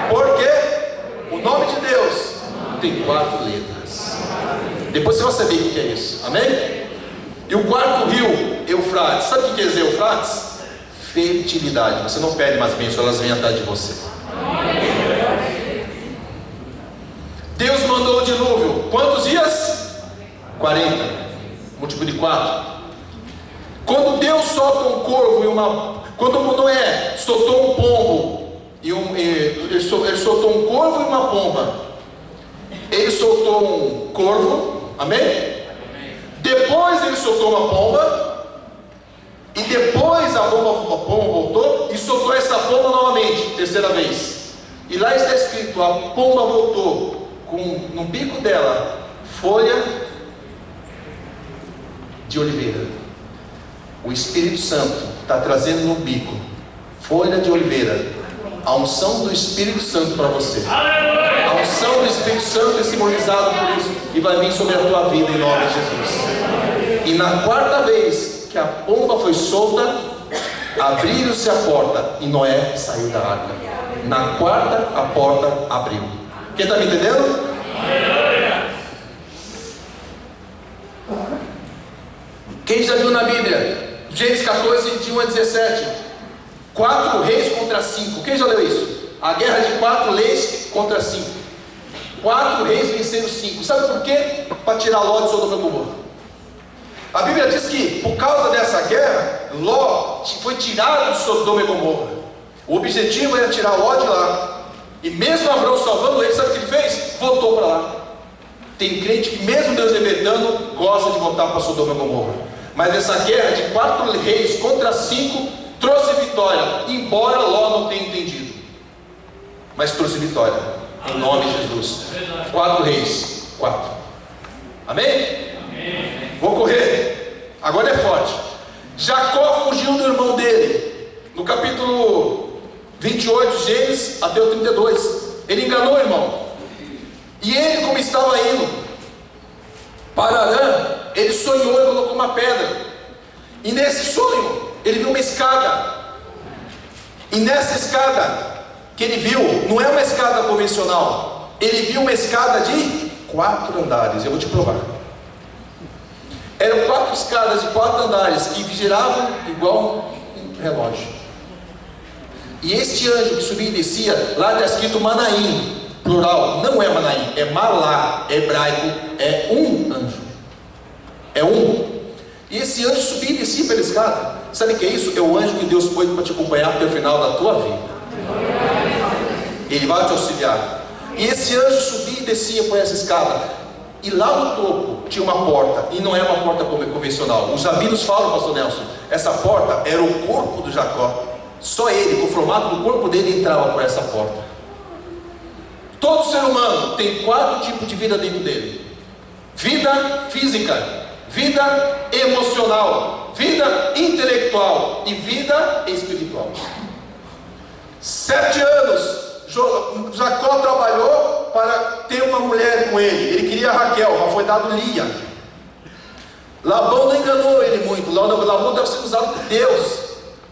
Porque o nome de Deus tem 4 letras. Depois você vai saber o que é isso, amém? E o quarto rio, Eufrates. Sabe o que quer dizer Eufrates? Fertilidade. Você não perde mais bênçãos, elas vêm atrás de você. 40, múltiplo de 4. Quando Deus solta um corvo e quando Noé soltou um pombo, ele soltou um corvo e uma pomba. Ele soltou um corvo, amém? Depois ele soltou uma pomba, e depois a pomba voltou e soltou essa pomba novamente, terceira vez. E lá está escrito: a pomba voltou no bico dela folha de oliveira. O Espírito Santo está trazendo no bico folha de oliveira, a unção do Espírito Santo para você. A unção do Espírito Santo é simbolizada por isso, e vai vir sobre a tua vida em nome de Jesus. E na quarta vez que a pomba foi solta, abriu-se a porta e Noé saiu da arca. Na quarta, a porta abriu. Quem está me entendendo? Quem já viu na Bíblia? Gênesis 14, de 1 a 17. 4 reis contra 5. Quem já leu isso? A guerra de 4 reis contra 5. 4 reis venceram 5. Sabe por quê? Para tirar Ló de Sodoma e Gomorra. A Bíblia diz que por causa dessa guerra, Ló foi tirado de Sodoma e Gomorra. O objetivo era tirar Ló de lá. E mesmo Abraão salvando ele, sabe o que ele fez? Voltou para lá. Tem crente que mesmo Deus libertando, gosta de voltar para Sodoma e Gomorra. Mas essa guerra de 4 reis contra 5 trouxe vitória, embora Ló não tenha entendido. Mas trouxe vitória, em nome de Jesus. 4 reis, 4. Amém? Amém. Vou correr. Agora é forte. Jacó fugiu do irmão dele. No capítulo 28 de Gênesis até o 32. Ele enganou o irmão. E ele, como estava indo para Arã, ele sonhou e colocou uma pedra. E nesse sonho, ele viu uma escada. E nessa escada que ele viu, não é uma escada convencional. Ele viu uma escada de 4 andares. Eu vou te provar. Eram 4 escadas de 4 andares que giravam igual um relógio. E este anjo que subia e descia, lá está escrito Manaim, plural, não é Manaim, é Malá, hebraico, é um anjo. É um. E esse anjo subia e descia pela escada. Sabe o que é isso? É o anjo que Deus pôs para te acompanhar até o final da tua vida. Ele vai te auxiliar. E esse anjo subia e descia por essa escada. E lá no topo tinha uma porta. E não é uma porta convencional. Os rabinos falam, pastor Nelson, essa porta era o corpo do Jacó. Só ele, com o formato do corpo dele, entrava por essa porta. Todo ser humano tem 4 tipos de vida dentro dele: vida física, vida emocional, vida intelectual e vida espiritual. 7 anos Jacó trabalhou para ter uma mulher com ele. Ele queria Raquel, mas foi dado Lia. Labão não enganou ele muito. Labão deve ser usado por Deus.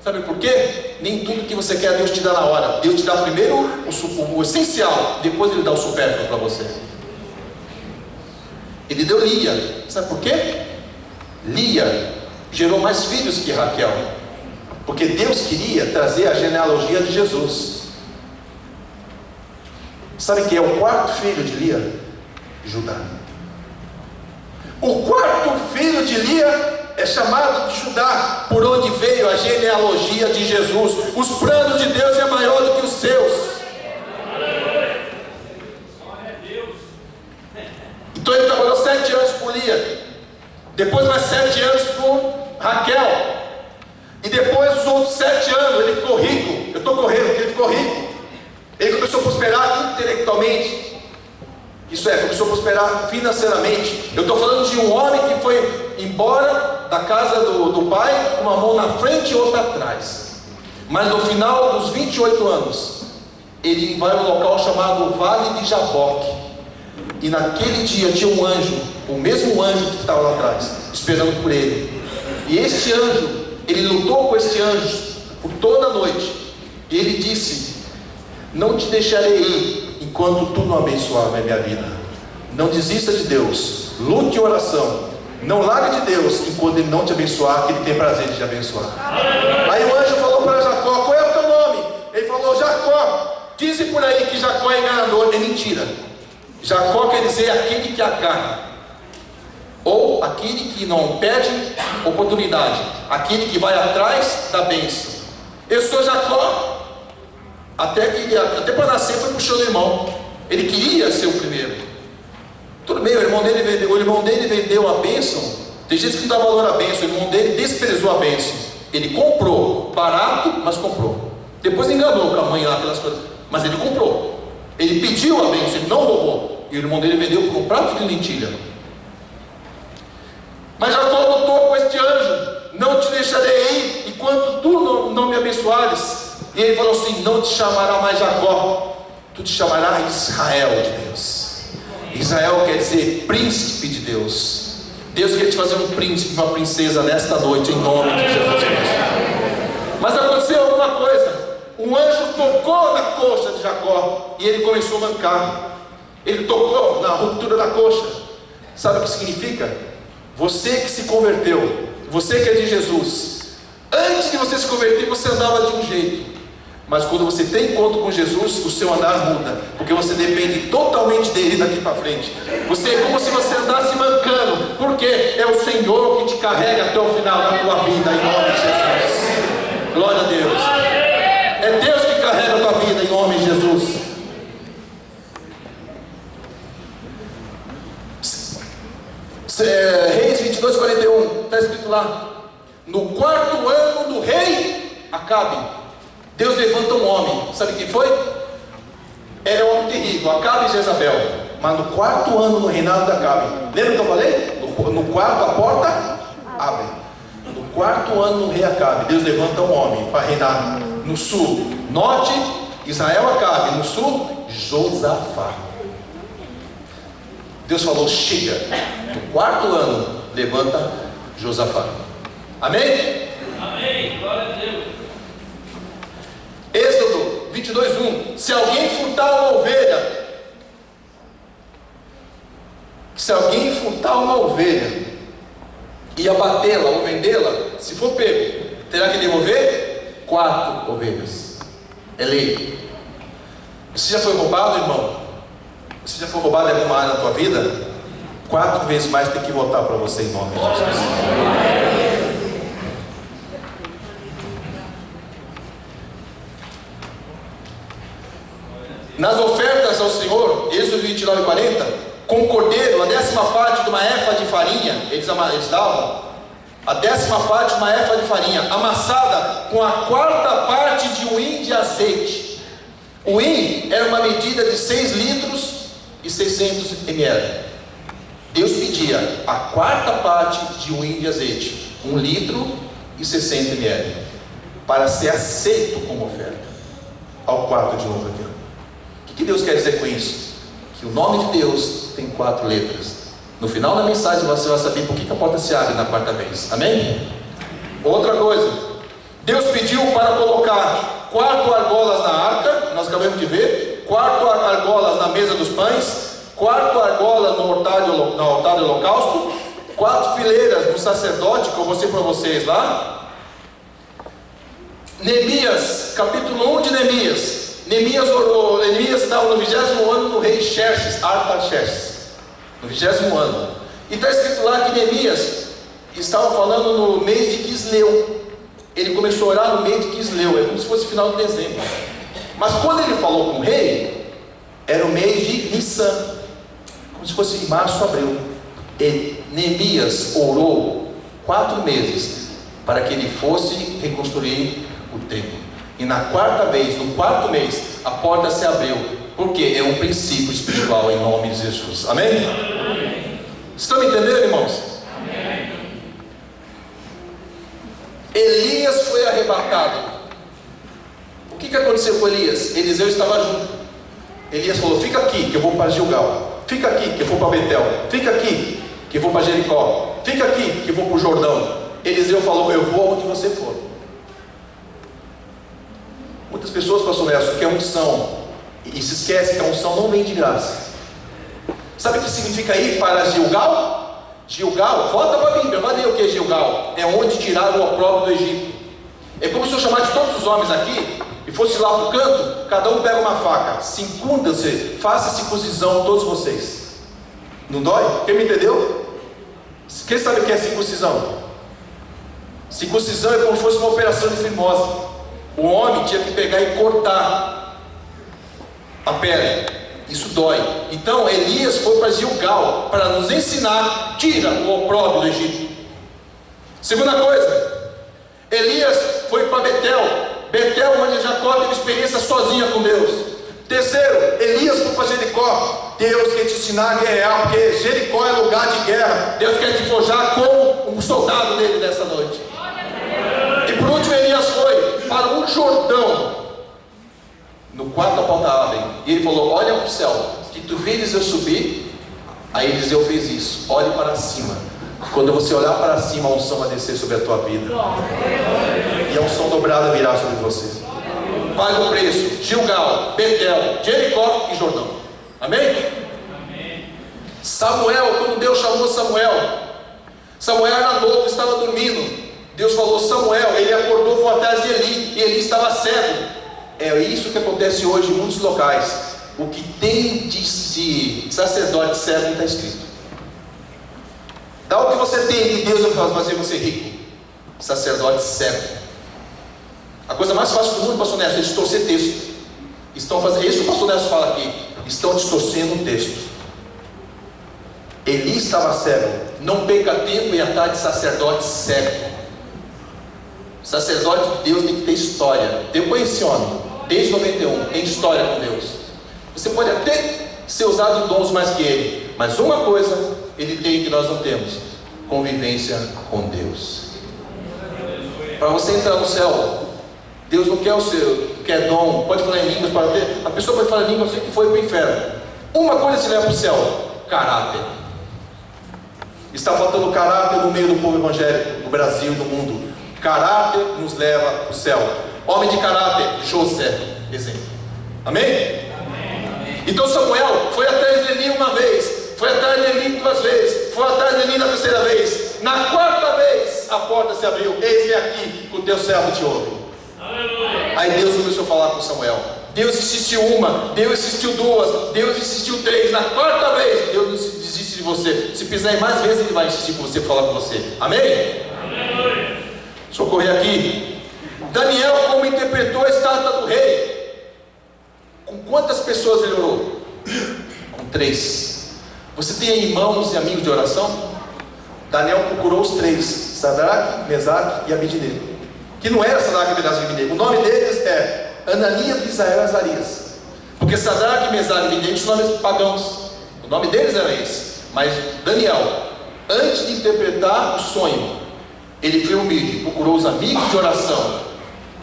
Sabe por quê? Nem tudo que você quer Deus te dá na hora. Deus te dá primeiro o essencial, depois Ele dá o supérfluo para você. Ele deu Lia. Sabe por quê? Lia gerou mais filhos que Raquel, porque Deus queria trazer a genealogia de Jesus. Sabe quem é o 4º filho de Lia? Judá. O 4º filho de Lia é chamado de Judá, por onde veio a genealogia de Jesus. Os planos de Deus é maior do que os seus. Então ele trabalhou 7 anos por Lia, depois mais 7 anos por Raquel, e depois os outros 7 anos ele ficou rico. Eu estou correndo porque ele ficou rico. Ele começou a prosperar intelectualmente. Isso é, começou a prosperar financeiramente. Eu estou falando de um homem que foi embora da casa do pai com uma mão na frente e outra atrás. Mas no final dos 28 anos, ele vai a um local chamado Vale de Jaboque. E naquele dia tinha um anjo, o mesmo anjo que estava lá atrás, esperando por ele. E este anjo, ele lutou com este anjo por toda a noite. E ele disse: não te deixarei ir enquanto tu não abençoar a minha vida. Não desista de Deus, lute em oração, não largue de Deus enquanto Ele não te abençoar, que Ele tem prazer de te abençoar. Aí o anjo falou para Jacó: qual é o teu nome? Ele falou: Jacó. Dizem por aí que Jacó é enganador. É mentira. Jacó quer dizer aquele que agarra. ou aquele que não perde oportunidade, aquele que vai atrás da bênção. Eu sou Jacó, até para nascer foi puxando o irmão. Ele queria ser o primeiro. Tudo bem, o irmão dele vendeu a bênção. Tem gente que não dá valor à bênção. O irmão dele desprezou a bênção. Ele comprou, barato, mas comprou. Depois enganou com a mãe lá, aquelas coisas, mas ele comprou. Ele pediu a bênção, ele não roubou. E o irmão dele vendeu por um prato de lentilha. Mas Jacó lutou com este anjo: não te deixarei ir enquanto tu não me abençoares. E ele falou assim: não te chamará mais Jacó, tu te chamarás Israel de Deus. Israel quer dizer príncipe de Deus. Deus quer te fazer um príncipe, uma princesa nesta noite, em nome de Jesus Cristo. Mas aconteceu alguma coisa. Um anjo tocou na coxa de Jacó e ele começou a mancar. Ele tocou na ruptura da coxa. Sabe o que significa? Você que se converteu, você que é de Jesus, antes de você se converter, você andava de um jeito. Mas quando você tem encontro com Jesus, o seu andar muda, porque você depende totalmente dele daqui para frente. Você é como se você andasse mancando, porque é o Senhor que te carrega até o final da tua vida, em nome de Jesus. Glória a Deus. É Deus que carrega a tua vida, em nome de Jesus. Reis 22:41, está escrito lá: no 4º ano do rei Acabe, Deus levanta um homem. Sabe quem foi? Era um homem terrível, Acabe e Jezabel. Mas no 4º ano do reinado de Acabe, lembra que eu falei? No 4º a porta abre. No 4º ano do rei Acabe, Deus levanta um homem para reinar no sul. Norte, Israel Acabe. No sul, Josafá. Deus falou: chega. No 4º ano, levanta Josafá. Amém? Amém. Glória a Deus. Êxodo 22:1. Se alguém furtar uma ovelha, e abatê-la ou vendê-la, se for pego, terá que devolver 4 ovelhas. É lei. Você já foi roubado, irmão? Você já foi roubado em alguma área da tua vida? 4 vezes mais tem que voltar para você, em nome de Jesus. Nas ofertas ao Senhor, Êxodo 29:40, com o cordeiro, a 10ª parte de uma efa de farinha, eles davam a 10ª parte de uma efa de farinha, amassada com a 4ª parte de um hin de azeite. O hin era uma medida de 6 litros e 600 ml. Deus pedia a 4ª parte de um hin de azeite, 1 litro e 60 ml, para ser aceito como oferta. Ao 4 de novo aqui. O que Deus quer dizer com isso? Que o nome de Deus tem 4 letras. No final da mensagem você vai saber por que a porta se abre na 4ª vez. Amém? Outra coisa, Deus pediu para colocar 4 argolas na arca. Nós acabamos de ver. 4 argolas na mesa dos pães, 4 argolas no altar do holocausto, 4 fileiras no sacerdote, que eu mostrei para vocês lá. Neemias, capítulo 1 de Neemias. Neemias estava no 20º ano do rei Xerxes, Artaxerxes, no 20º ano. E está escrito lá que Neemias estava falando no mês de Quisleu. Ele começou a orar no mês de Quisleu, é como se fosse final de dezembro. Mas quando ele falou com o rei, era o mês de Nissan, como se fosse março, abril. E Neemias orou 4 meses para que ele fosse reconstruir o templo. E na 4ª vez, no 4º mês, a porta se abriu, porque é um princípio espiritual, em nome de Jesus. Amém? Amém. Estão me entendendo, irmãos? Amém. Elias foi arrebatado. O que aconteceu com Elias? Eliseu estava junto. Elias falou: fica aqui que eu vou para Gilgal, fica aqui que eu vou para Betel, fica aqui que eu vou para Jericó, fica aqui que eu vou para o Jordão. Eliseu falou: eu vou onde você for. Muitas pessoas, pastor Nelson, que é unção, e se esquece que a unção não vem de graça. Sabe o que significa ir para Gilgal? Gilgal, volta para a Bíblia, vai ler o que é Gilgal. É onde tiraram o opróbrio do Egito. É como se eu chamasse todos os homens aqui e fosse lá para o canto, cada um pega uma faca, circunda-se, faça circuncisão todos vocês. Não dói? Quem me entendeu? Quem sabe o que é circuncisão? Circuncisão é como se fosse uma operação de fimose. O homem tinha que pegar e cortar a pele. Isso dói. Então Elias foi para Gilgal para nos ensinar: tira o opróbrio do Egito. Segunda coisa, Elias foi para Betel, onde Jacó teve experiência sozinha com Deus. Terceiro, Elias foi para Jericó. Deus quer te ensinar a guerrear, porque Jericó é lugar de guerra. Deus quer te forjar como um soldado dele nessa noite. E por último, Elias foi para o Jordão, no quarto da porta abre, e ele falou: olha para o céu, que tu vires eu subir. Aí Eliseu fez isso: olhe para cima. Quando você olhar para cima, a unção vai descer sobre a tua vida, e a unção dobrada virá sobre você. Paga o preço: Gilgal, Betel, Jericó e Jordão. Amém? Amém. Samuel, quando Deus chamou Samuel era novo, estava dormindo. Deus falou: Samuel. Ele acordou, foi atrás de Eli, e Eli estava cego. É isso que acontece hoje em muitos locais. O que tem de sacerdote cego não está escrito. Dá o que você tem de Deus, vai fazer você rico. Sacerdote cego. A coisa mais fácil do mundo, pastor Nelson, é distorcer texto. Estão fazendo isso que o pastor Nelson fala aqui. Estão distorcendo o texto. Eli estava cego. Não perca tempo em atrás de sacerdote cego. Sacerdote de Deus tem que ter história. Eu conheci homem desde 91, tem história com Deus. Você pode até ser usado em dons mais que ele, mas uma coisa ele tem que nós não temos: convivência com Deus. Para você entrar no céu, Deus não quer o seu, quer dom, pode falar em línguas para ter. A pessoa pode falar em línguas, que foi para o inferno. Uma coisa se leva para o céu: caráter. Está faltando caráter no meio do povo evangélico, do Brasil e do mundo. Caráter nos leva para o céu. Homem de caráter, José, exemplo. Amém? Amém? Então Samuel foi atrás de Eli uma vez, foi atrás de Eli duas vezes, foi atrás de Eli na terceira vez. Na quarta vez a porta se abriu: eis-me aqui, o teu servo te ouve. Aleluia. Aí Deus começou a falar com Samuel. Deus insistiu uma, Deus insistiu duas, Deus insistiu três. Na quarta vez, Deus não desiste de você. Se pisar em mais vezes, Ele vai insistir com você, falar com você. Amém? Aleluia. Deixa eu correr aqui. Daniel, como interpretou a estátua do rei? Com quantas pessoas ele orou? Com 3. Você tem irmãos e amigos de oração? Daniel procurou os 3: Sadraque, Mesaque e Abednego. Que não era Sadraque, Mesaque e Abednego. O nome deles é Ananias, Misael e Azarias. Porque Sadraque, Mesaque e Abednego são nomes pagãos. O nome deles era esse. Mas Daniel, antes de interpretar o sonho, ele foi humilde, procurou os amigos de oração,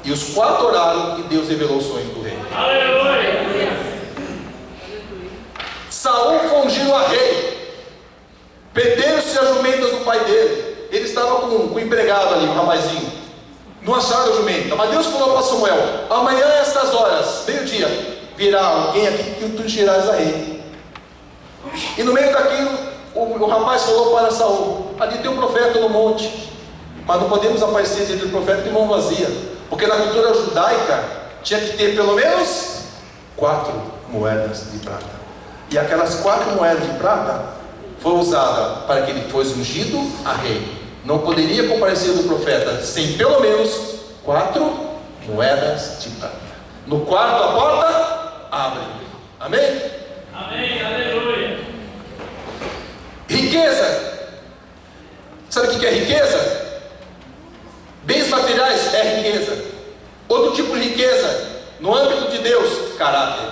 e os 4 oraram, e Deus revelou o sonho do rei. Aleluia. Saul foi ungido a rei. Perderam-se as jumentas do pai dele. Ele estava com o empregado ali, um rapazinho. Não acharam a jumenta. Mas Deus falou para Samuel: amanhã, a estas horas, meio-dia, virá alguém aqui que tu ungirás a rei. E no meio daquilo, o rapaz falou para Saul: ali tem um profeta no monte. Mas não podemos aparecer diante do profeta de mão vazia, porque na cultura judaica tinha que ter pelo menos 4 moedas de prata. E aquelas 4 moedas de prata foi usada para que ele fosse ungido a rei. Não poderia comparecer do profeta sem pelo menos 4 moedas de prata. No quarto a porta abre. Amém? Amém, aleluia. Riqueza. Sabe o que é riqueza? Bens materiais é riqueza. Outro tipo de riqueza no âmbito de Deus: caráter.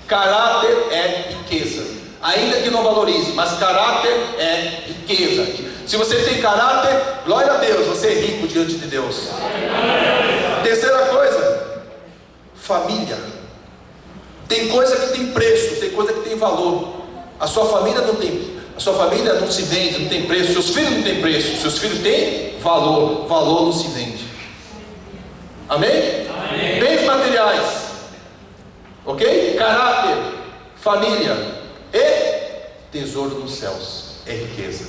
Caráter é riqueza. Ainda que não valorize, mas caráter é riqueza. Se você tem caráter, glória a Deus, você é rico diante de Deus. Terceira coisa: família. Tem coisa que tem preço, tem coisa que tem valor. A sua família não tem. A sua família não se vende, não tem preço. Seus filhos não têm preço. Seus filhos têm valor. Valor não se vende. Amém? Amém. Bens materiais. Ok? Caráter, família e tesouro nos céus. É riqueza.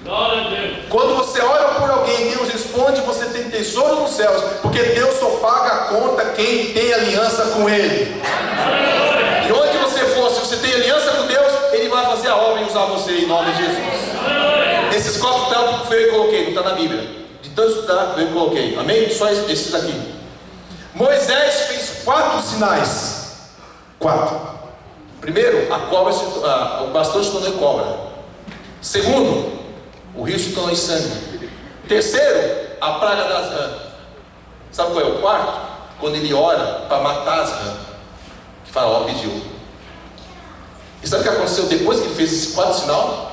Glória a Deus. Quando você ora por alguém, Deus responde: você tem tesouro nos céus. Porque Deus só paga a conta quem tem aliança com Ele. E onde você for, se você tem aliança com Deus, Ele vai fazer a obra e usar você em nome de Jesus. Esses 4 tópicos foi eu que coloquei, não está na Bíblia. De tanto estudar, eu que coloquei. Amém? Só esses daqui. Moisés fez 4 sinais. 4. Primeiro, o bastão se tornou em cobra. Segundo, o rio se tornou em sangue. Terceiro, a praga das rãs. Sabe qual é o quarto? Quando ele ora para matar as rãs, que Faraó pediu. E sabe o que aconteceu depois que ele fez esses 4 sinais?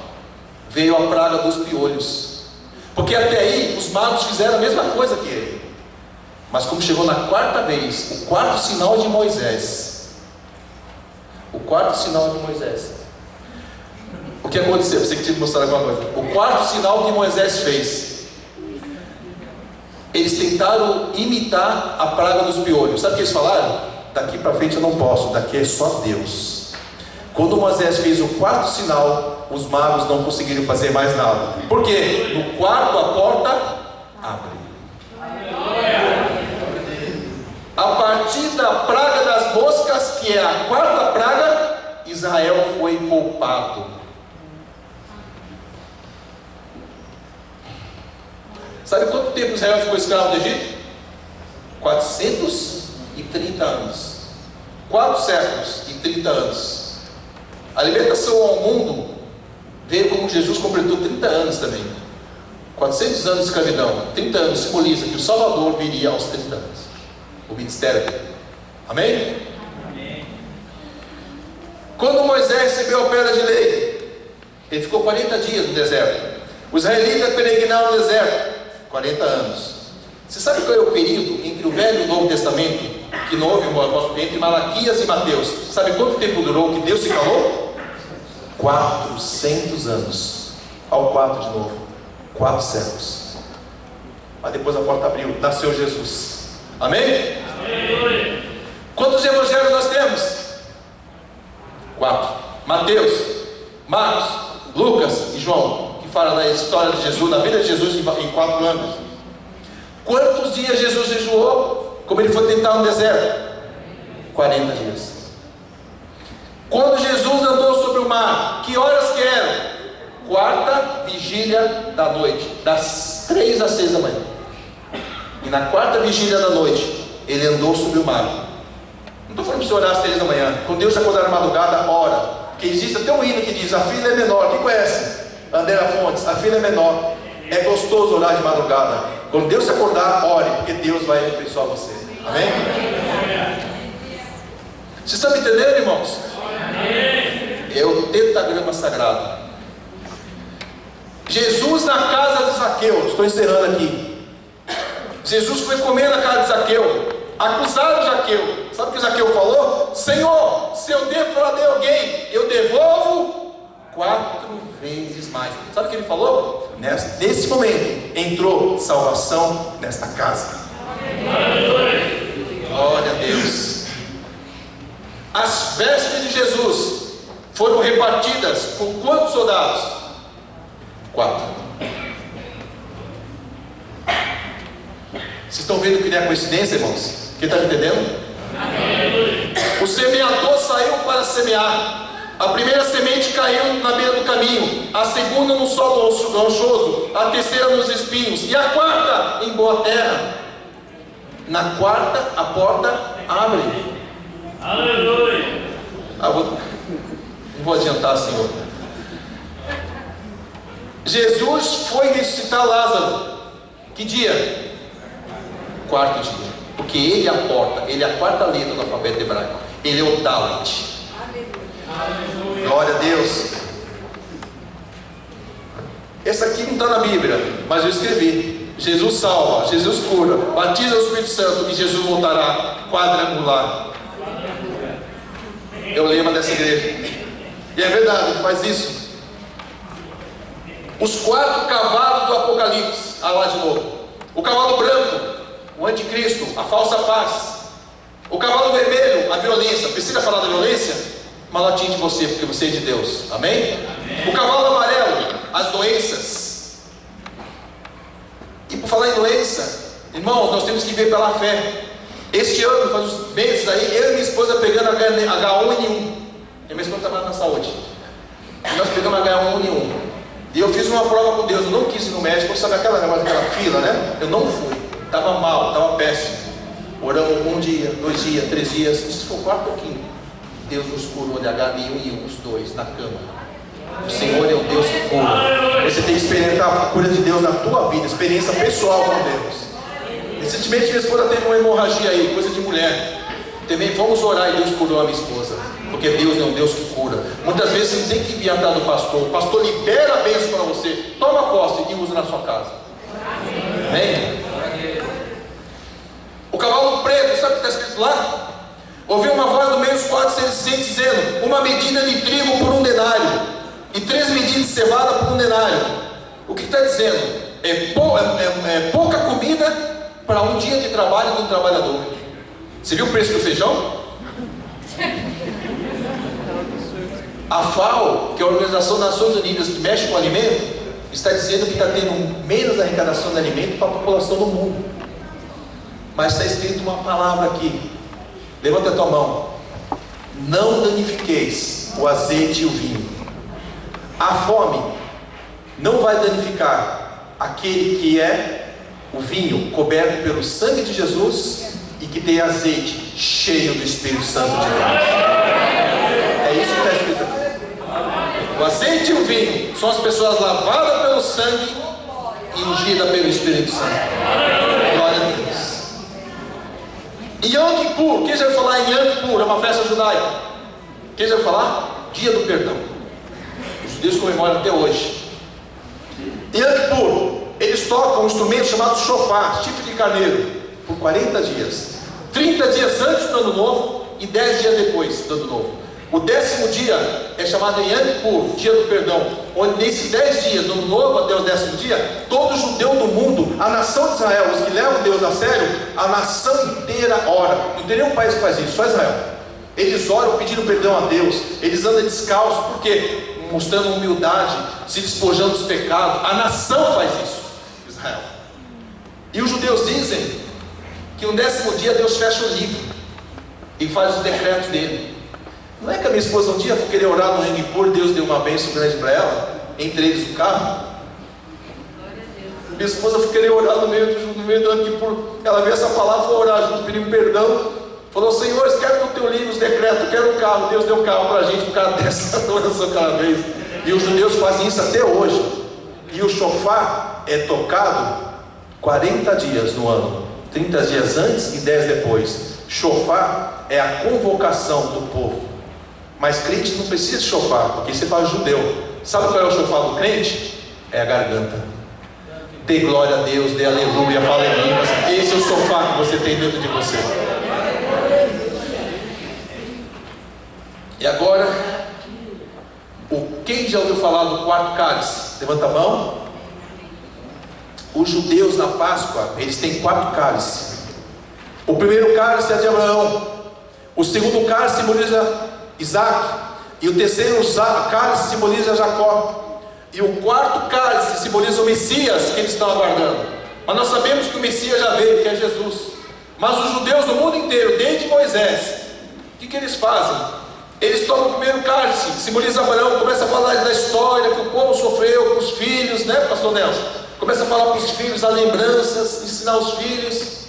Veio a praga dos piolhos. Porque até aí os magos fizeram a mesma coisa que ele. Mas como chegou na 4ª vez, o 4º sinal de Moisés. O 4º sinal de Moisés. O que aconteceu? Você que tinha que mostrar alguma coisa. O 4º sinal que Moisés fez. Eles tentaram imitar a praga dos piolhos. Sabe o que eles falaram? Daqui para frente eu não posso, daqui é só Deus. Quando Moisés fez o 4º sinal, os magos não conseguiram fazer mais nada. Por quê? No 4º a porta abre. A partir da praga das moscas, que é a 4ª praga, Israel foi poupado. Sabe quanto tempo Israel ficou escravo do Egito? 430 anos. 4 séculos e 30 anos. A libertação ao mundo veio como Jesus completou 30 anos também. 400 anos de escravidão. 30 anos simboliza que o Salvador viria aos 30 anos. O ministério dele. Amém? Amém. Quando Moisés recebeu a pedra de lei, ele ficou 40 dias no deserto. Os israelitas peregrinaram no deserto 40 anos. Você sabe qual é o período entre o Velho e o Novo Testamento? Que não houve um apóstolo entre Malaquias e Mateus. Sabe quanto tempo durou que Deus se calou? 400 anos. Ao 4 de novo. 4 séculos. Mas depois a porta abriu. Nasceu Jesus. Amém? Amém. Quantos evangelhos nós temos? 4. Mateus, Marcos, Lucas e João, que falam da história de Jesus, da vida de Jesus em 4 anos. Quantos dias Jesus jejuou? Como ele foi tentar no deserto? 40 dias. Quando Jesus andou sobre o mar, que horas que eram? 4ª vigília da noite, das 3 às 6 da manhã. E na 4ª vigília da noite, ele andou sobre o mar. Não estou falando para você orar às 3 da manhã. Quando Deus acordar na madrugada, ora. Porque existe até um hino que diz: a filha é menor. Quem conhece? Andréa Fontes. A filha é menor. É gostoso orar de madrugada. Quando Deus se acordar, ore, porque Deus vai abençoar você. Amém? Vocês estão me entendendo, irmãos? É o tetagrama sagrado. Jesus na casa de Zaqueu. Estou encerrando aqui. Jesus foi comer na casa de Zaqueu. Acusaram Zaqueu. Sabe o que Zaqueu falou? Senhor, se eu defraudei alguém, eu devolvo 4 vezes mais. Sabe o que ele falou? Nesse momento entrou salvação nesta casa. Glória a Deus. As vestes de Jesus foram repartidas com quantos soldados? 4. Vocês estão vendo que não é coincidência, irmãos? Quem está me entendendo? O semeador saiu para semear. A primeira semente caiu na beira do caminho, a segunda no solo rochoso, a terceira nos espinhos, e a 4ª em boa terra. Na 4ª a porta abre. Aleluia. Não vou adiantar, Senhor. Jesus foi ressuscitar Lázaro. Que dia? 4º dia. Porque ele é a porta, ele é a 4ª letra do alfabeto hebraico. Ele é o Dalet. Glória a Deus. Essa aqui não está na Bíblia, mas eu escrevi. Jesus salva, Jesus cura, batiza o Espírito Santo e Jesus voltará quadrangular. É o lema dessa igreja. E é verdade, ele faz isso. Os 4 cavalos do Apocalipse. Ah, lá de novo. O cavalo branco, o anticristo, a falsa paz. O cavalo vermelho, a violência. Precisa falar da violência? Mas ela atinge você, porque você é de Deus. Amém? Amém. O cavalo amarelo, as doenças. E por falar em doença, irmãos, nós temos que viver pela fé. Este ano, faz uns meses aí, eu e minha esposa pegando H1N1. E minha esposa trabalha na saúde. E nós pegamos H1N1. E eu fiz uma prova com Deus, eu não quis ir no médico, sabe aquela negócio, aquela fila, né? Eu não fui, estava mal, estava péssimo. Oramos um dia, 2 dias, 3 dias, isso foi o 4 ou 5. Deus nos curou de H1N1, os 2 na cama. O Senhor é o Deus que cura. Você tem que experimentar a cura de Deus na tua vida, experiência pessoal com Deus. Recentemente minha esposa teve uma hemorragia aí, coisa de mulher. Também fomos orar e Deus curou a minha esposa. Porque Deus é um Deus que cura. Muitas vezes você não tem que vir atrás do pastor. O pastor libera a bênção para você. Toma posse e usa na sua casa. Amém? O cavalo preto, sabe o que está escrito lá? Ouviu uma voz do meio dos 400 dizendo: uma medida de trigo por 1 denário e 3 medidas de cevada por 1 denário. O que está dizendo? É pouca comida para um dia de trabalho de um trabalhador. Você viu o preço do feijão? A FAO, que é a Organização das Nações Unidas que mexe com alimento, está dizendo que está tendo menos arrecadação de alimento para a população do mundo. Mas está escrito uma palavra aqui. Levanta a tua mão. Não danifiqueis o azeite e o vinho. A fome não vai danificar aquele que é o vinho coberto pelo sangue de Jesus e que tem azeite cheio do Espírito Santo de Deus. É isso que está escrito aqui. O azeite e o vinho são as pessoas lavadas pelo sangue e ungidas pelo Espírito Santo. Glória a Deus. Yom Kippur, quem já vai falar em Yom Kippur? É uma festa judaica. Quem já vai falar? Dia do perdão. Os judeus comemoram até hoje. Yom Kippur, eles tocam um instrumento chamado shofar, chifre de carneiro, por 40 dias. 30 dias antes do ano novo e 10 dias depois do ano novo. O 10º dia é chamado Yom Kippur, dia do perdão, onde nesses 10 dias, do ano novo até o 10º dia, todo judeu do mundo, a nação de Israel, os que levam Deus a sério, a nação inteira ora. Não tem nenhum país que faz isso, só Israel. Eles oram pedindo perdão a Deus, eles andam descalços, porque mostrando humildade, se despojando dos pecados. A nação faz isso, Israel. E os judeus dizem que no 10º dia Deus fecha o livro e faz os decretos dele. Não é que a minha esposa um dia foi querer orar no Yom Kippur, Deus deu uma bênção grande para ela, entre eles o carro. Minha esposa foi querer orar no meio do Yom Kippur, ela viu essa palavra, foi orar junto, pedindo perdão. Falou: Senhor, escreve no teu livro os decretos, eu quero um carro. Deus deu um carro para a gente, por causa dessa oração cada vez. E os judeus fazem isso até hoje. E o shofar é tocado 40 dias no ano, 30 dias antes e 10 depois. Shofar é a convocação do povo. Mas crente não precisa de shofar, porque você fala judeu. Sabe qual é o shofar do crente? É a garganta. Dê glória a Deus, dê aleluia, fala em línguas. Esse é o shofar que você tem dentro de você. E agora, quem já ouviu falar do 4º cálice? Levanta a mão. Os judeus na Páscoa, eles têm 4 cálices. O primeiro cálice é de Abraão. O segundo cálice simboliza Isaac. E o terceiro cálice simboliza Jacó. E o 4º cálice simboliza o Messias que eles estão aguardando. Mas nós sabemos que o Messias já veio, que é Jesus. Mas os judeus do mundo inteiro, desde Moisés, o que eles fazem? Eles tomam o primeiro cálice, simboliza Abraão, começa a falar da história que o povo sofreu com os filhos, né, pastor Nelson? Começa a falar para os filhos as lembranças, ensinar os filhos,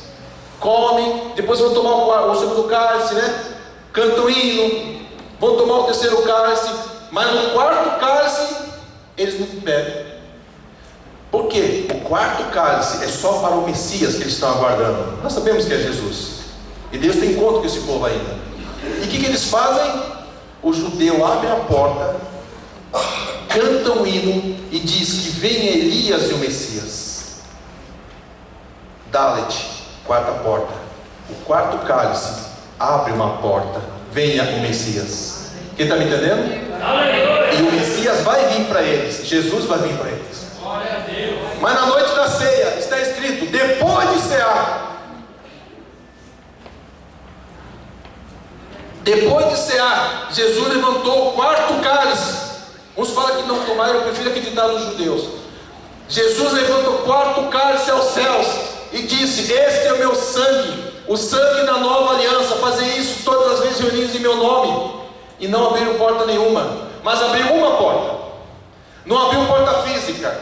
comem, depois vão tomar o segundo cálice, né? Cantam o hino, vão tomar o terceiro cálice, mas no 4º cálice eles não bebem. Por quê? O 4º cálice é só para o Messias que eles estão aguardando. Nós sabemos que é Jesus, e Deus tem conta com esse povo ainda. E o que eles fazem? O judeu abre a porta, canta um hino e diz que vem Elias e o Messias. Dalet, 4ª porta. O 4º cálice abre uma porta, venha o Messias. Quem está me entendendo? E o Messias vai vir para eles, Jesus vai vir para eles. Mas na noite da ceia está escrito: depois de cear. Depois de cear, Jesus levantou o 4º cálice. Uns falam que não tomaram, eu prefiro acreditar nos judeus. Jesus levanta o 4º cálice aos céus e disse: este é o meu sangue, o sangue da nova aliança. Fazer isso todas as vezes reunidos em meu nome. E não abriram porta nenhuma, mas abriu uma porta. Não abriu porta física.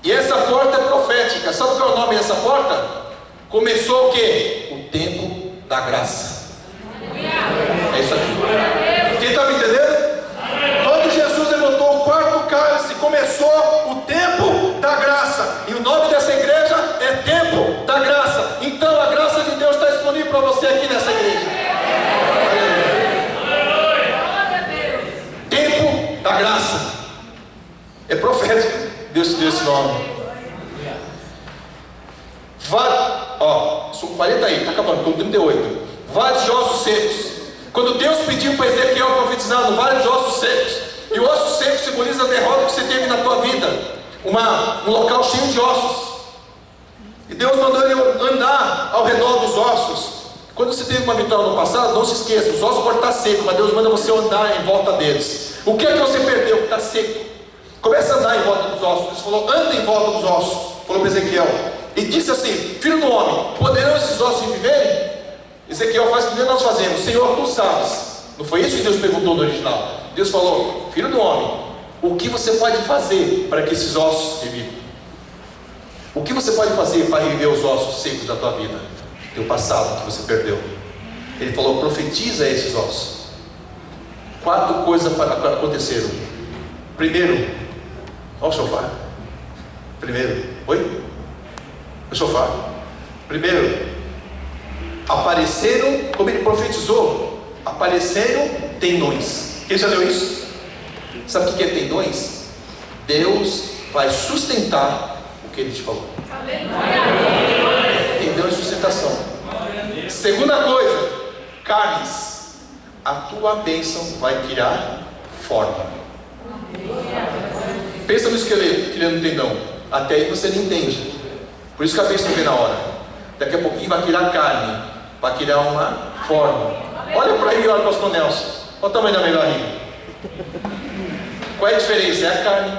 E essa porta é profética. Sabe qual é o nome dessa porta? Começou o quê? O tempo da graça. É isso aqui. Quem está me entendendo? Quando Jesus levantou o quarto cálice, começou o tempo da graça. E o nome dessa igreja é Tempo da Graça. Então a graça de Deus está disponível para você aqui nessa igreja. Tempo da Graça. É profético. Deus te deu esse nome. São 40 aí, está acabando, estou 38. Vale de ossos secos. Quando Deus pediu para Ezequiel profetizar no vale de ossos secos, e o osso seco simboliza a derrota que você teve na tua vida, um local cheio de ossos, e Deus mandou ele andar ao redor dos ossos. Quando você teve uma vitória no passado, não se esqueça, os ossos podem estar secos, mas Deus manda você andar em volta deles. O que é que você perdeu que está seco? Começa a andar em volta dos ossos. Deus falou, anda em volta dos ossos, falou para Ezequiel, e disse assim: filho do homem, poderão esses ossos viverem? Ezequiel faz o que nós fazemos: Senhor, tu sabes. Não foi isso que Deus perguntou no original. Deus falou: filho do homem, o que você pode fazer para que esses ossos revivam? O que você pode fazer para reviver os ossos secos da tua vida, teu passado que você perdeu? Ele falou: profetiza esses ossos. 4 coisas aconteceram. Primeiro, olha o chofar. Primeiro, oi? O chofar. Primeiro, apareceram, como ele profetizou, apareceram tendões. Quem já leu isso? Sabe o que é tendões? Deus vai sustentar o que ele te falou. Tendão e sustentação. Segunda coisa, carnes. A tua bênção vai criar forma. Pensa no esqueleto criando um tendão. Até aí você não entende. Por isso que a bênção vem na hora. Daqui a pouquinho vai criar carne, vai criar uma forma. Olha para aí, olha para o pastor Nelson. Olha o tamanho da minha barriga. Qual é a diferença? É a carne.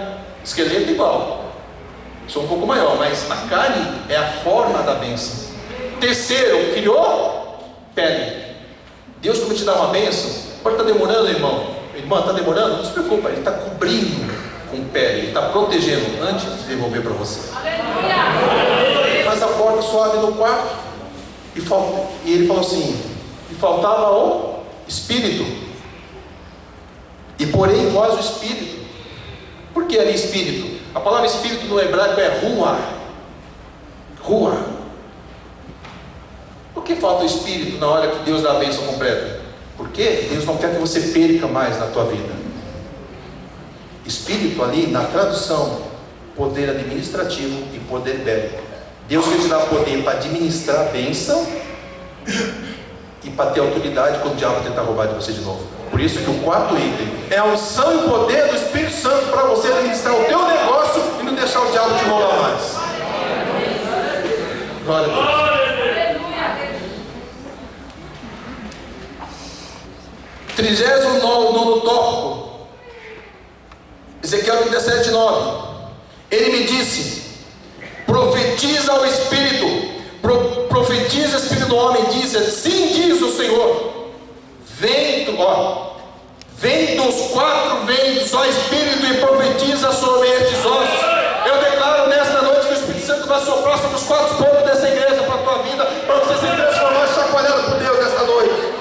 Esqueleto igual. Sou um pouco maior, mas a carne é a forma da bênção. Terceiro, criou pele. Deus, quando te dá uma bênção, pode estar demorando, irmão. Irmã, está demorando? Não se preocupa, Ele está cobrindo com pele, Ele está protegendo antes de devolver para você. Mas a porta só abre no quarto. E ele falou assim: e faltava o Espírito. E porém vós o Espírito. Por que ali Espírito? A palavra Espírito no hebraico é Ruah. Ruah. Por que falta o Espírito na hora que Deus dá a bênção completa? Porque Deus não quer que você perca mais na tua vida. Espírito ali, na tradução, poder administrativo e poder bélico. Deus quer te dar poder para administrar a bênção e para ter autoridade quando o diabo tentar roubar de você de novo. Por isso que o quarto item é a unção e o poder do Espírito Santo para você administrar o teu negócio e não deixar o diabo te roubar mais. Glória a Deus. 39º tópico, Ezequiel 37:9. Ele me disse: profetiza ao Espírito, profetiza o Espírito do homem, diz: sim, diz o Senhor, vem dos 4 ventos, ó Espírito, e profetiza sobre estes ossos. Eu declaro nesta noite que o Espírito Santo vai soprar sobre os 4 pontos dessa igreja para a tua vida, para você se transformar e chacoalhado por Deus nesta noite.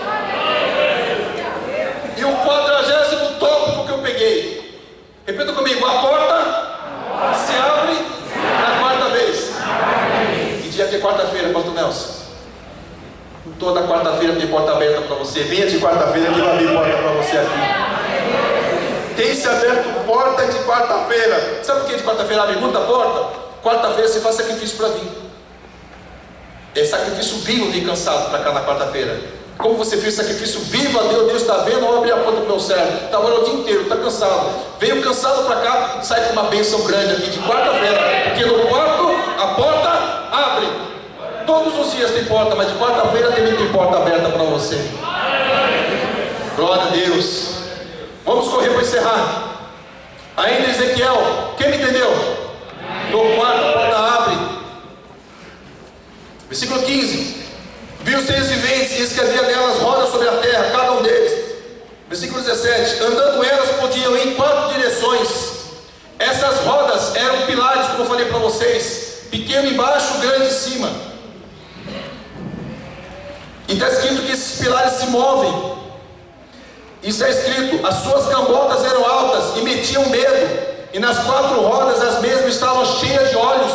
E o 40º tópico que eu peguei, repita comigo: a porta se abre na 4ª vez. Que dia que é quarta-feira, pastor Nelson? Toda quarta-feira tem porta aberta para você. Venha de quarta-feira que vai abrir porta para você aqui. Tem se aberto porta de quarta-feira. Sabe por que de quarta-feira abre muita porta? Quarta-feira você faz sacrifício para vir. É sacrifício vivo vir cansado para cá na quarta-feira. Como você fez sacrifício vivo a Deus, Deus está vendo, vou abrir a porta para o meu servo. Trabalhou o dia inteiro, está cansado. Veio cansado para cá, sai com uma bênção grande aqui de quarta-feira. Porque no quarto a porta abre. Todos os dias tem porta, mas de quarta-feira também tem porta aberta para você. Glória a Deus. Vamos correr para encerrar. Ainda Ezequiel, quem me entendeu? No quarto a porta abre. Versículo 15. Viu 6 viventes e escrevia nelas rodas sobre a terra, cada um deles. Versículo 17. Andando elas podiam ir em 4 direções. Essas rodas eram pilares, como eu falei para vocês, pequeno embaixo, grande em cima. E está escrito que esses pilares se movem. Isso é escrito: as suas cambotas eram altas e metiam medo, e nas 4 rodas as mesmas estavam cheias de olhos.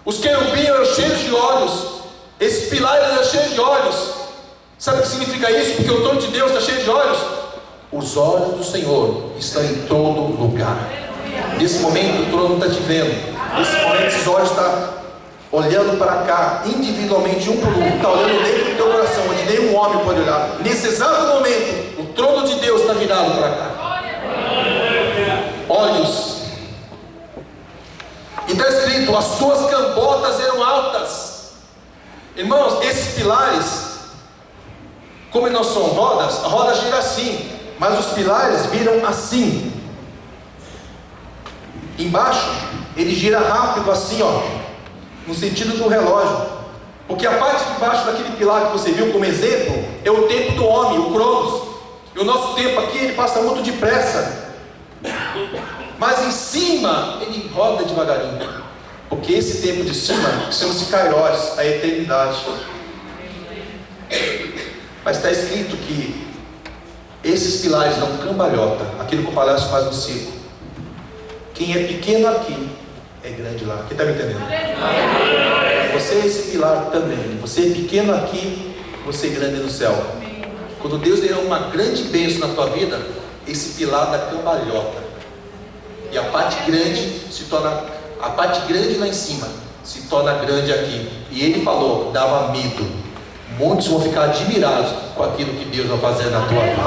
Os querubins eram cheios de olhos, esses pilares eram cheios de olhos. Sabe o que significa isso? Porque o trono de Deus está cheio de olhos. Os olhos do Senhor estão em todo lugar. Nesse momento o trono está te vendo. Nesse momento esses olhos estão olhando para cá, individualmente, um por um. Está olhando dentro do teu coração, onde nenhum homem pode olhar. Nesse exato momento, o trono de Deus está virado para cá. Olhos. E está escrito: as tuas cambotas eram altas. Irmãos, esses pilares, como não são rodas, a roda gira assim, mas os pilares viram assim. Embaixo, ele gira rápido assim, ó, no sentido do relógio. Porque a parte de baixo daquele pilar que você viu como exemplo é o tempo do homem, o Cronos. E o nosso tempo aqui, ele passa muito depressa. Mas em cima, ele roda devagarinho. Porque esse tempo de cima chama-se Kairos, a eternidade. Mas está escrito que esses pilares dão cambalhota, aquilo que o palhaço faz no circo. Quem é pequeno aqui é grande lá. Quem está me entendendo? Você é esse pilar também. Você é pequeno aqui, você é grande no céu. Quando Deus der uma grande bênção na tua vida, esse pilar dá cambalhota. E a parte grande se torna, a parte grande lá em cima se torna grande aqui. E ele falou, dava medo. Muitos vão ficar admirados com aquilo que Deus vai fazer na tua vida.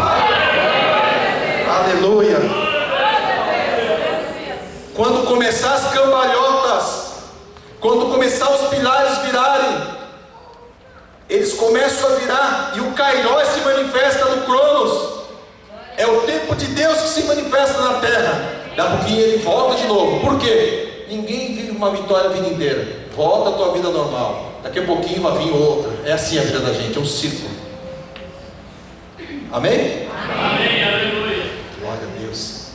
Aleluia. Quando começar as cambalhotas, quando começar os pilares virarem, eles começam a virar, e o Kairos se manifesta no Cronos. É o tempo de Deus que se manifesta na terra. Dá um pouquinho ele volta de novo. Por quê? Ninguém vive uma vitória a vida inteira. Volta a tua vida normal. Daqui a pouquinho vai vir outra. É assim a vida da gente, é um ciclo. Amém? Amém, aleluia. Glória a Deus.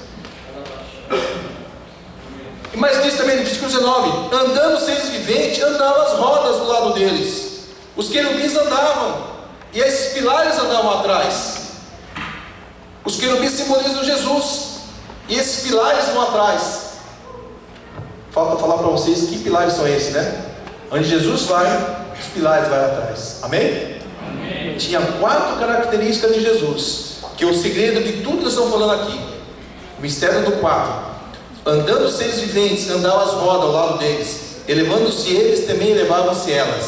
E mais diz também no versículo 19: andando os seres viventes, andavam as rodas do lado deles. Os querubins andavam, e esses pilares andavam atrás. Os querubins simbolizam Jesus, e esses pilares vão atrás. Falta falar para vocês que pilares são esses, né? Onde Jesus vai, os pilares vão atrás. Amém? Amém. Tinha 4 características de Jesus, que é o segredo de tudo que nós estamos falando aqui. O mistério do 4. Andando os seres viventes, andavam as rodas ao lado deles, elevando-se eles, também elevavam-se elas.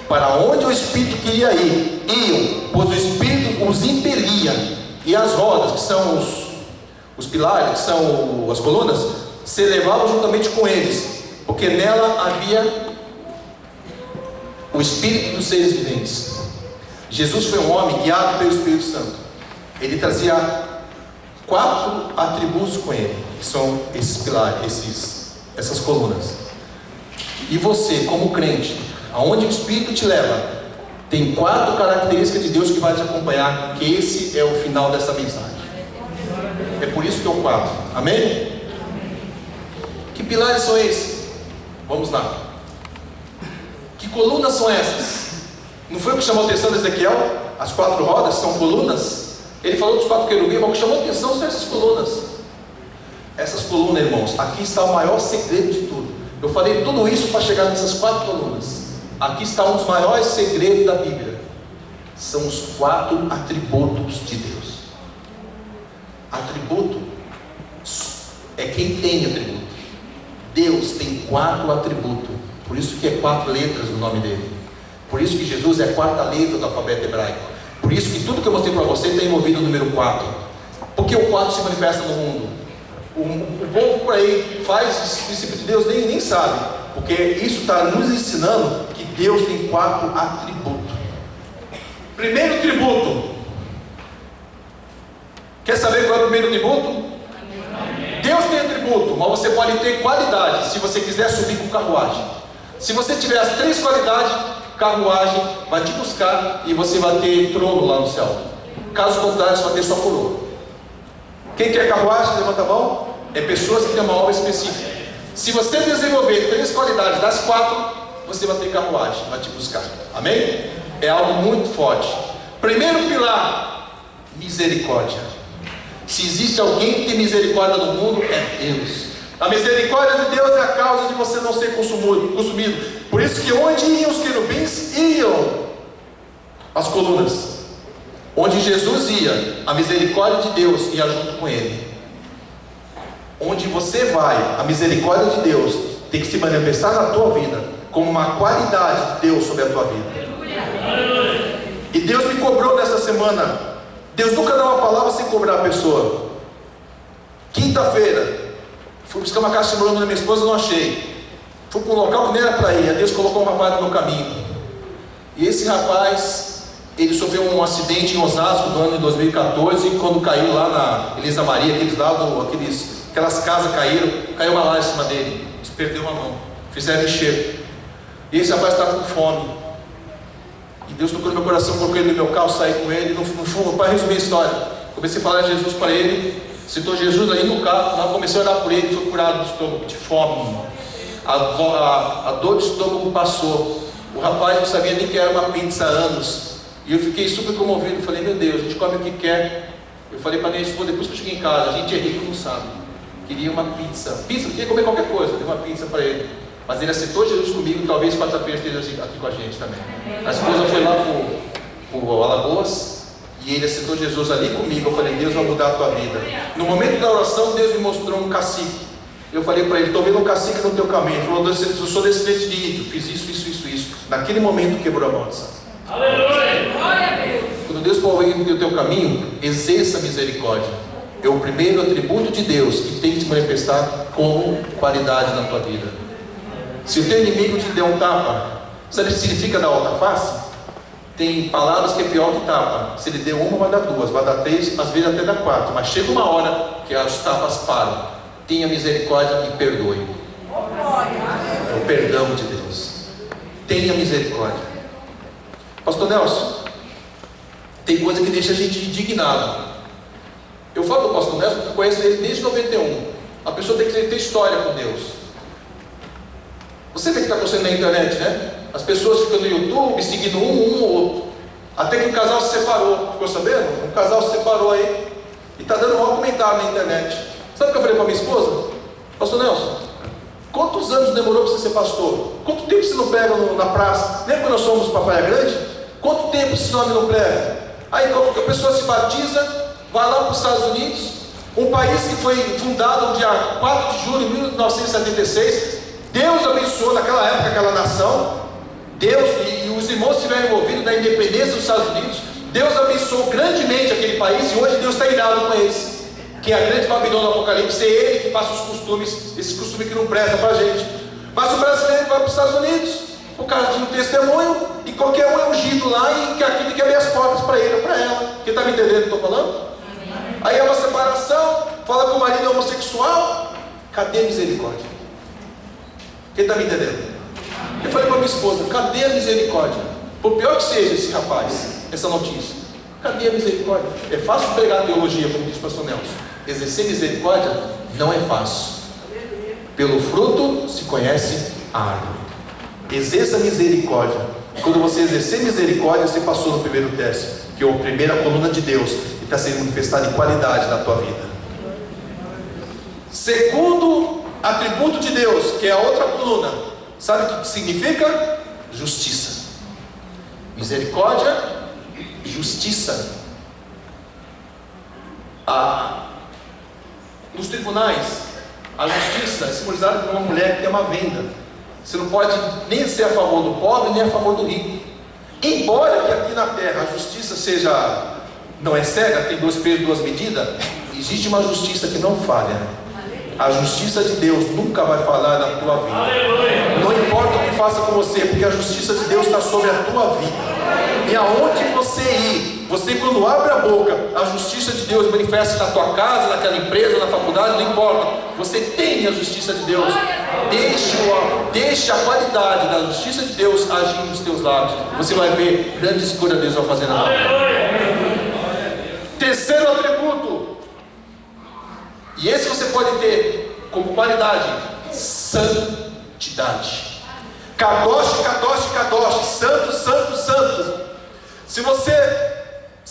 Para onde o Espírito queria ir, iam, pois o Espírito os impelia. E as rodas, que são os pilares, que são as colunas, se elevavam juntamente com eles, porque nela havia o Espírito dos seres viventes. Jesus foi um homem guiado pelo Espírito Santo. Ele trazia 4 atributos com ele, que são esses pilares, essas colunas. E você, como crente, aonde o Espírito te leva, tem 4 características de Deus que vai te acompanhar, que esse é o final dessa mensagem. É por isso que é o 4. Amém? Que pilares são esses? Vamos lá. Que colunas são essas? Não foi o que chamou a atenção de Ezequiel? As 4 rodas são colunas? Ele falou dos 4 querubins, mas o que chamou a atenção são essas colunas. Essas colunas, irmãos, aqui está o maior segredo de tudo. Eu falei tudo isso para chegar nessas 4 colunas. Aqui está um dos maiores segredos da Bíblia. São os 4 atributos de Deus. Atributo é quem tem atributo. Deus tem 4 atributos. Por isso que é 4 letras no nome dele. Por isso que Jesus é a 4ª letra do alfabeto hebraico. Por isso que tudo que eu mostrei para você está envolvido no número 4. Porque o 4 se manifesta no mundo. O povo por aí faz esse princípio de Deus, nem sabe. Porque isso está nos ensinando que Deus tem 4 atributos. Primeiro atributo. Quer saber qual é o primeiro atributo? Deus tem atributo, mas você pode ter qualidade se você quiser subir com carruagem. Se você tiver as 3 qualidades, carruagem vai te buscar e você vai ter trono lá no céu. Caso contrário, você vai ter só coroa. Quem quer carruagem? Levanta a mão. É pessoas que têm uma obra específica. Se você desenvolver 3 qualidades das 4, você vai ter carruagem, vai te buscar. Amém? É algo muito forte. Primeiro pilar: misericórdia. Se existe alguém que tem misericórdia no mundo, é Deus. A misericórdia de Deus é a causa de você não ser consumido. Por isso que onde iam os querubins, iam as colunas. Onde Jesus ia, a misericórdia de Deus ia junto com ele. Onde você vai, a misericórdia de Deus tem que se manifestar na tua vida como uma qualidade de Deus sobre a tua vida. E Deus me cobrou nessa semana. Deus nunca dá uma palavra sem cobrar a pessoa. Quinta-feira, fui buscar uma caixa de morango da minha esposa e não achei. Fui para um local que nem era para ir. Deus colocou um rapaz no meu caminho. E esse rapaz, ele sofreu um acidente em Osasco no ano de 2014. Quando caiu lá na Elisa Maria, aquelas casas caíram, caiu uma lá em cima dele. Ele perdeu uma mão. Fizeram enxerto. E esse rapaz estava com fome. E Deus tocou no meu coração, coloquei ele no meu carro, saí com ele. No fundo, para resumir a história, comecei a falar de Jesus para ele. Citou Jesus aí no carro. Lá comecei a orar por ele. Foi curado do estômago, de fome. A dor de estômago passou. O rapaz não sabia nem que era uma pizza há anos. E eu fiquei super comovido. Falei, meu Deus, a gente come o que quer. Eu falei para minha esposa, depois que eu cheguei em casa, a gente é rico, não sabe. Queria uma pizza. Queria comer qualquer coisa. Dei uma pizza para ele. Mas ele aceitou Jesus comigo. Talvez quarta-feira esteja aqui com a gente também. A esposa foi lá para o Alagoas. E ele aceitou Jesus ali comigo. Eu falei, Deus vai mudar a tua vida. No momento da oração, Deus me mostrou um cacique. Eu falei para ele, estou vendo um cacique no teu caminho. Ele falou, eu sou descendente de índio. Fiz isso. Naquele momento quebrou a maldição. Aleluia! Quando Deus põe alguém no teu caminho, exerça a misericórdia. É o primeiro atributo de Deus que tem que se manifestar como qualidade na tua vida. Se o teu inimigo te der um tapa, sabe o que significa dar outra face? Tem palavras que é pior que tapa. Se ele deu uma, vai dar 2, vai dar 3, às vezes até dar 4. Mas chega uma hora que as tapas param. Tenha misericórdia e perdoe. É o perdão de Deus. Tenha misericórdia. Pastor Nelson, tem coisa que deixa a gente indignado. Eu falo do pastor Nelson porque eu conheço ele desde 91. A pessoa tem que ter história com Deus. Você vê que está acontecendo na internet, né? As pessoas ficam no YouTube seguindo um ou outro. Até que o casal se separou. Ficou sabendo? Um casal se separou aí. E está dando um mau comentário na internet. Sabe o que eu falei para minha esposa? Pastor Nelson, quantos anos demorou para você ser pastor? Quanto tempo você não prega na praça? Lembra quando nós fomos para Praia Grande? Quanto tempo esse homem não prega? Aí a pessoa se batiza, vai lá para os Estados Unidos, um país que foi fundado no dia 4 de julho de 1976. Deus abençoou naquela época aquela nação. Deus e os irmãos estiveram envolvidos na independência dos Estados Unidos. Deus abençoou grandemente aquele país. E hoje Deus está irado com eles. Que é a grande Babilônia do Apocalipse. É ele que passa os costumes, esses costumes que não prestam para a gente. Mas o brasileiro vai para os Estados Unidos por causa de um testemunho. E qualquer um é ungido lá e aquilo quer abrir as portas para ele ou para ela. Quem está me entendendo o que eu estou falando? Aí é uma separação. Fala que o marido é homossexual. Cadê a misericórdia? Quem está me entendendo? Eu falei para minha esposa, cadê a misericórdia? Por pior que seja esse rapaz, essa notícia, cadê a misericórdia? É fácil pregar teologia, como diz o pastor Nelson. Exercer misericórdia não é fácil. Pelo fruto se conhece a árvore. Exerça misericórdia. Quando você exercer misericórdia, você passou no primeiro teste, que é a primeira coluna de Deus, e está sendo manifestada em qualidade na tua vida. Segundo atributo de Deus, que é a outra coluna, sabe o que significa? Justiça. Misericórdia, justiça. Nos tribunais, a justiça é simbolizada por uma mulher que tem uma venda. Você não pode nem ser a favor do pobre, nem a favor do rico. Embora que aqui na terra a justiça não é cega, tem 2 pesos, 2 medidas, existe uma justiça que não falha. A justiça de Deus nunca vai falhar na tua vida. Aleluia. Não importa o que faça com você, porque a justiça de Deus está sobre a tua vida. E aonde você ir, você quando abre a boca, a justiça de Deus manifesta na tua casa, naquela empresa, na faculdade, não importa. Você tem a justiça de Deus. Deixe a qualidade da justiça de Deus agir nos teus lábios. Você vai ver grandes coisas Deus vai fazer na tua vida. Terceiro atributo. E esse você pode ter como qualidade: santidade. Kadosh, Kadosh, Kadosh, santo, santo, santo. Se você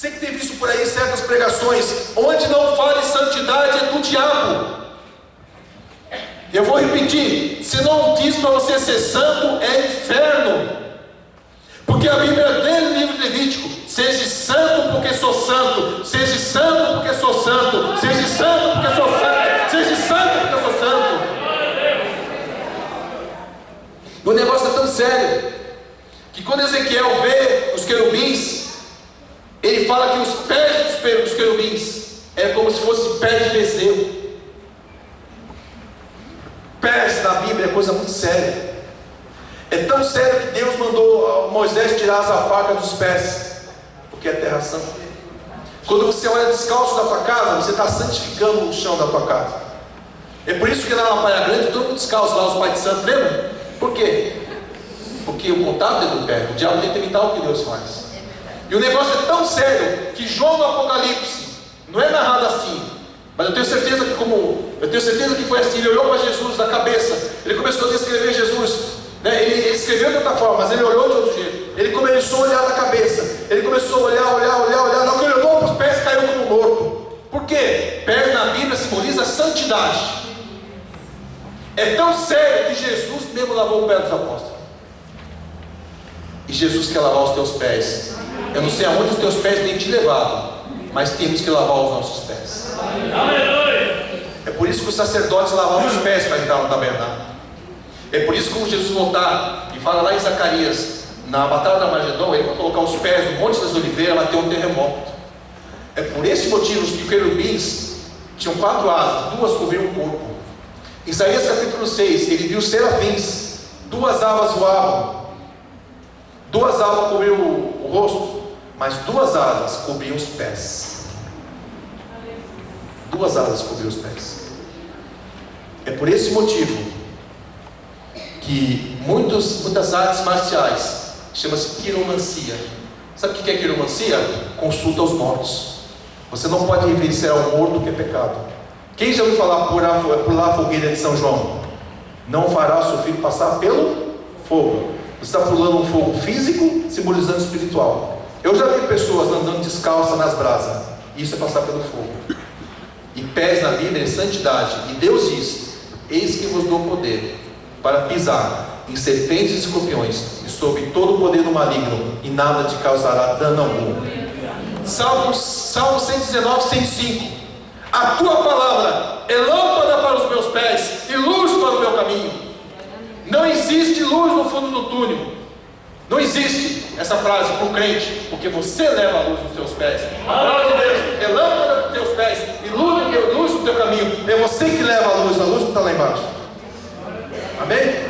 que tem visto por aí certas pregações, onde não fale santidade é do diabo. Eu vou repetir: se não diz para você ser santo, é inferno. Porque a Bíblia dele, no livro de Levítico: seja santo porque sou santo, seja santo porque sou santo, seja santo porque sou santo, seja santo porque sou santo. O negócio é tão sério que quando Ezequiel vê os querubins, ele fala que os pés dos querubins é como se fosse pé de bezerro. Pés na Bíblia é coisa muito séria. É tão sério que Deus mandou Moisés tirar as alpacas dos pés, porque é terra santa. Quando você olha descalço da tua casa, você está santificando o chão da tua casa. É por isso que lá na Praia Grande todo mundo descalço, lá os pais de santo, lembra? Por quê? Porque o contato é do pé. O diabo tenta imitar o que Deus faz. E o negócio é tão sério que João no Apocalipse não é narrado assim, mas eu tenho certeza que foi assim. Ele olhou para Jesus na cabeça, ele começou a descrever Jesus, né? Ele escreveu de outra forma, mas ele olhou de outro jeito. Ele começou a olhar na cabeça, ele começou a olhar. Não, que ele olhou para os pés, caiu como morto. Por quê? Pés na Bíblia simboliza santidade. É tão sério que Jesus mesmo lavou o pé dos apóstolos. E Jesus quer lavar os teus pés. Eu não sei aonde os teus pés têm te levado, mas temos que lavar os nossos pés. É por isso que os sacerdotes lavavam os pés para entrar no tabernáculo. É por isso que quando Jesus voltar e fala lá em Zacarias, na batalha da Armagedon, ele vai colocar os pés no Monte das Oliveiras, vai ter um terremoto. É por esses motivos que os querubins tinham 4 asas, 2 cobriam o corpo. Em Isaías capítulo 6, ele viu serafins, 2 asas voavam, 2 asas cobriam o rosto, mas 2 asas cobriam os pés. 2 asas cobriam os pés. É por esse motivo que muitas artes marciais chama-se quiromancia. Sabe o que é quiromancia? Consulta aos mortos. Você não pode referir ao morto, que é pecado. Quem já ouviu falar pular a fogueira de São João? Não fará o seu filho passar pelo fogo. Você está pulando um fogo físico, simbolizando espiritual. Eu já vi pessoas andando descalça nas brasas. Isso é passar pelo fogo. E pés na Bíblia é santidade. E Deus diz: eis que vos dou poder para pisar em serpentes e escorpiões, e sob todo o poder do maligno, e nada te causará dano algum. Salmo 119, 105. A tua palavra é lâmpada para os meus pés e luz para o meu caminho. Não existe luz no fundo do túnel. Não existe essa frase para o crente, porque você leva a luz nos seus pés. A palavra de Deus é lâmpada para os teus pés e luz no teu caminho. É você que leva a luz não está lá embaixo. Amém?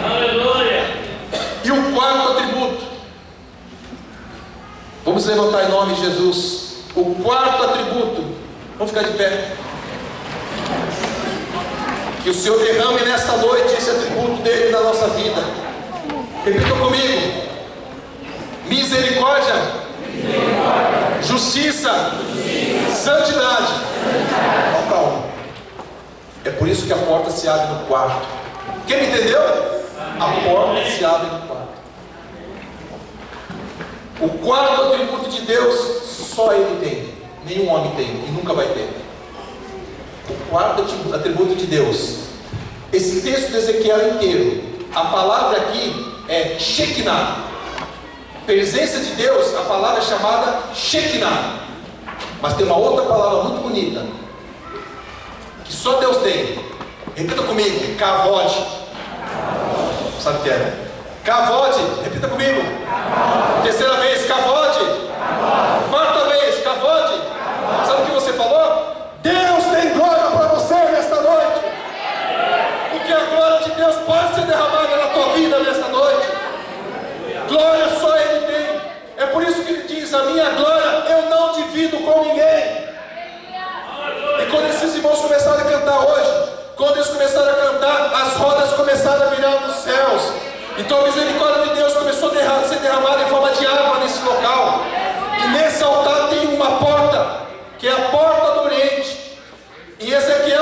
Aleluia. E o 4º atributo, vamos levantar em nome de Jesus. O 4º atributo, vamos ficar de pé. Que o Senhor derrame nesta noite esse atributo dele na nossa vida. Repita comigo: misericórdia, justiça, santidade. Falta um. É por isso que a porta se abre no quarto. Quem me entendeu? A porta se abre no quarto. O 4º atributo de Deus, só Ele tem. Nenhum homem tem e nunca vai ter. O 4º atributo de Deus. Esse texto de Ezequiel inteiro, a palavra aqui é Shekinah. Presença de Deus, a palavra é chamada Shekinah. Mas tem uma outra palavra muito bonita, que só Deus tem. Repita comigo: Kavod. Sabe o que é, né? Kavod, repita comigo. Terceira vez: Kavod. 4ª vez: Kavod. Sabe o que você falou? Deus tem glória para você nesta noite. Porque a glória de Deus pode ser derramada na tua vida nesta noite. Glória só Ele tem. É por isso que Ele diz: a minha glória eu não divido com ninguém. E quando esses irmãos começaram a cantar hoje, quando eles começaram a cantar, as rodas começaram a virar nos céus. Então a misericórdia de Deus começou a ser derramada em forma de água nesse local. E nesse altar tem uma porta, que é a porta do Oriente. E Ezequiel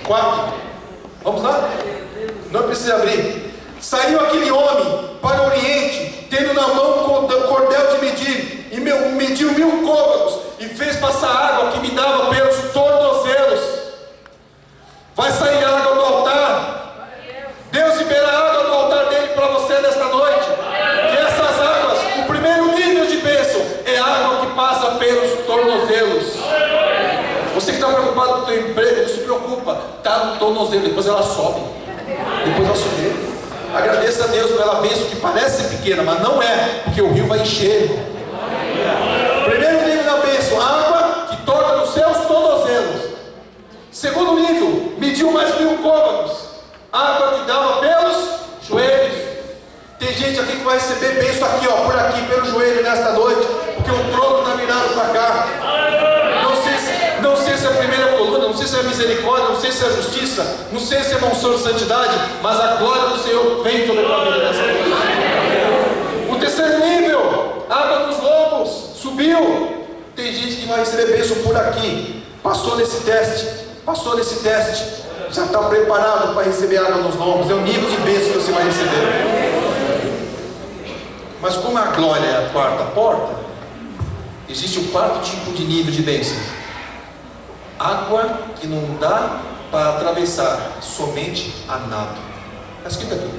4. Vamos lá? Não precisa abrir. Saiu aquele homem para o Oriente, tendo na mão um cordel de medir, e mediu 1000 côvados, e fez passar água que me dava pelos tornozelos. Vai sair água do altar. Deus libera água do altar dele para você nesta noite. E essas águas, o primeiro nível de bênção é a água que passa pelos tornozelos. Você que está preocupado com o teu emprego, não se preocupa, está no tornozelo, depois ela sobe, depois ela sobe. Agradeça a Deus pela bênção que parece pequena, mas não é, porque o rio vai encher. Primeiro nível da bênção, água que toca nos seus tornozelos. Segundo nível, mediu mais 1000 côvados, água que dava pelos joelhos. Tem gente aqui que vai receber bênção aqui, ó, por aqui, pelo joelho nesta noite, porque o trono está virado para cá. Não sei se é a primeira coluna, não sei se é a misericórdia, não sei se é a justiça, não sei se é a unção de santidade, mas a glória do Senhor vem sobre a tua vida nessa noite. O terceiro nível, água dos lombos, subiu. Tem gente que vai receber bênção por aqui, passou nesse teste, já está preparado para receber água nos lombos. É o nível de bênção que você vai receber. Mas como a glória é a quarta porta, existe um quarto tipo de nível de bênção. Água que não dá para atravessar, somente a nado. Está escrito aqui.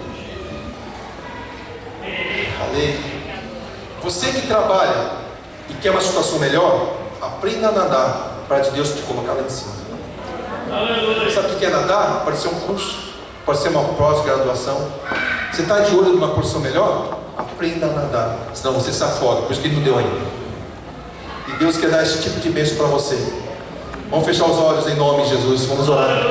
Falei. Você que trabalha e quer uma situação melhor, aprenda a nadar para de Deus te colocar lá em cima. Sabe o que é nadar? Pode ser um curso, pode ser uma pós-graduação. Você está de olho numa porção melhor? Aprenda a nadar, senão você se afoga. Por isso que Ele não deu ainda. E Deus quer dar esse tipo de bênção para você. Vamos fechar os olhos em nome de Jesus. Vamos orar.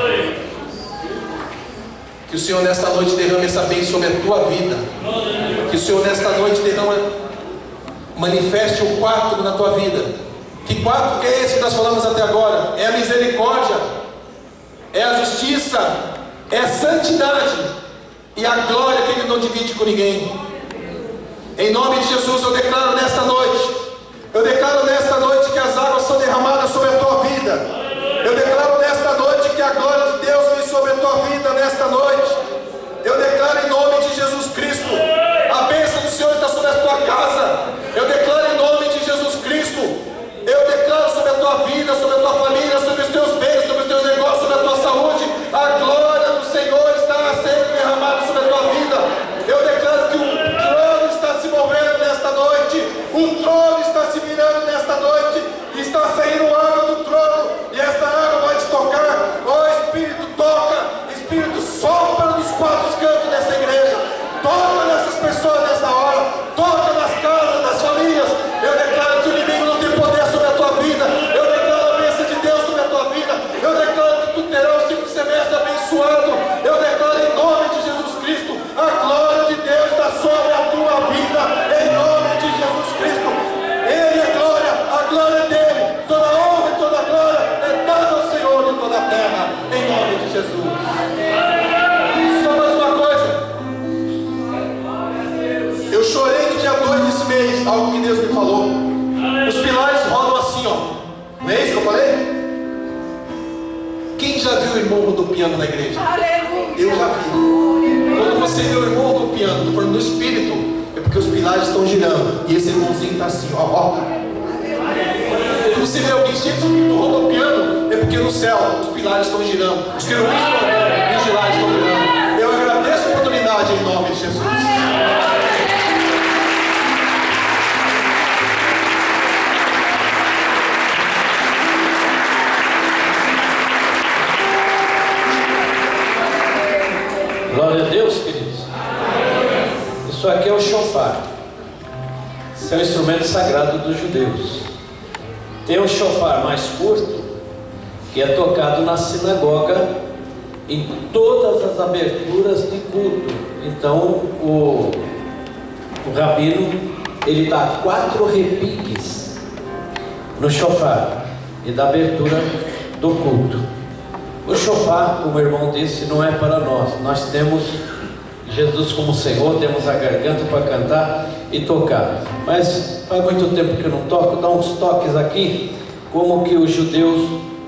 Que o Senhor nesta noite derrame essa bênção sobre a tua vida. Que o Senhor nesta noite manifeste o quarto na tua vida. Que quarto que é esse que nós falamos até agora? É a misericórdia, é a justiça, é a santidade e a glória que Ele não divide com ninguém. Em nome de Jesus eu declaro nesta noite que as águas são derramadas sobre a tua vida. Eu declaro nesta noite que a glória de Deus vem sobre a tua vida nesta noite. Eu declaro em nome de Jesus Cristo, a bênção do Senhor está sobre a tua casa. Eu declaro em nome de Jesus Cristo, eu declaro sobre a tua vida, sobre a tua família, sobre os teus bens, sobre os teus negócios, sobre a tua saúde. A glória do Senhor está sendo derramada sobre a tua vida. Eu declaro que o trono está se movendo nesta noite. O trono está se virando nesta noite. Está saindo água do trono. E esta água vai te tocar. Ó Espírito, toca. Espírito, sopra nos quatro cantos dessa igreja. Toca nessas pessoas nessa hora. Toca nas casas, nas famílias. Eu declaro que o inimigo não tem poder sobre a tua vida. Eu declaro a bênção de Deus sobre a tua vida. Eu declaro que tu terás o segundo semestre abençoado. Eu declaro em nome de Jesus Cristo, a glória de Deus está sobre a tua vida. Em nome de Jesus Cristo. Ele é glória, a glória é dele. Toda honra e toda glória é dada ao Senhor de toda a terra. Em nome de Jesus. Só mais uma coisa. Eu chorei no dia 2 desse mês, algo que Deus me falou. Os pilares rodam assim, ó. Não é isso que eu falei? Quem já viu o irmão rodopiando na igreja? Eu já vi. Quando você vê o irmão rodopiando, estou falando do espírito, é porque os pilares estão girando. E esse irmãozinho está assim, ó. Quando você vê alguém cheio de espírito rodopiando, é porque no céu os pilares estão girando. Os querubins estão girando, os pilares estão girando. Eu agradeço a oportunidade em nome de Jesus. Glória a Deus, queridos. Isso aqui é o shofar. Esse é o instrumento sagrado dos judeus. Tem o shofar mais curto, que é tocado na sinagoga em todas as aberturas de culto. Então o rabino, ele dá 4 repiques no shofar e da abertura do culto. O shofar, como o irmão disse, não é para nós. Nós temos Jesus como Senhor, temos a garganta para cantar e tocar. Mas faz muito tempo que eu não toco. Dá uns toques aqui, como que os judeus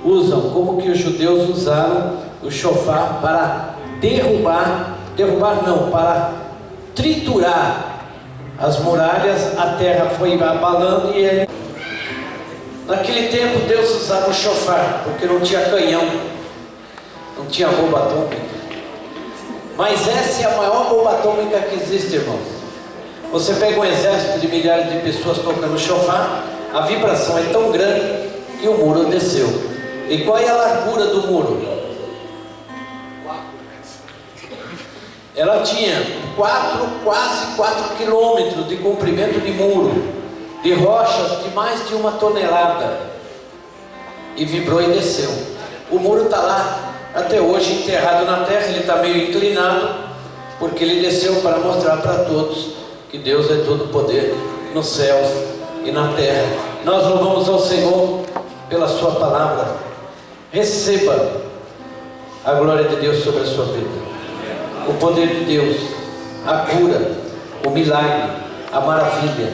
usam, como que os judeus usaram o chofar para derrubar não, para triturar as muralhas. A terra foi abalando e ele... Naquele tempo Deus usava o chofar, porque não tinha canhão, não tinha bomba atômica. Mas essa é a maior bomba atômica que existe, irmãos. Você pega um exército de milhares de pessoas tocando chofar, a vibração é tão grande que o muro desceu. E qual é a largura do muro? Ela tinha quase 4 quilômetros de comprimento de muro, de rochas de mais de 1 tonelada, e vibrou e desceu. O muro está lá até hoje enterrado na terra. Ele está meio inclinado, porque ele desceu para mostrar para todos que Deus é todo poder nos céus e na terra. Nós louvamos ao Senhor pela sua palavra. Receba a glória de Deus sobre a sua vida, o poder de Deus, a cura, o milagre, a maravilha.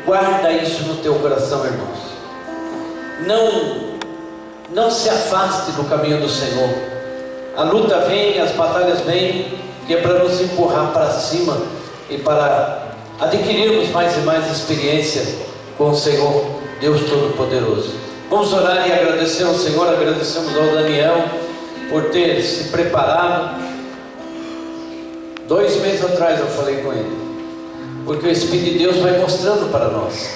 Guarda isso no teu coração, irmãos. Não se afaste do caminho do Senhor. A luta vem, as batalhas vêm, que é para nos empurrar para cima e para adquirirmos mais e mais experiência com o Senhor, Deus Todo-Poderoso. Vamos orar e agradecer ao Senhor. Agradecemos ao Daniel por ter se preparado. 2 meses atrás eu falei com ele, porque o Espírito de Deus vai mostrando para nós.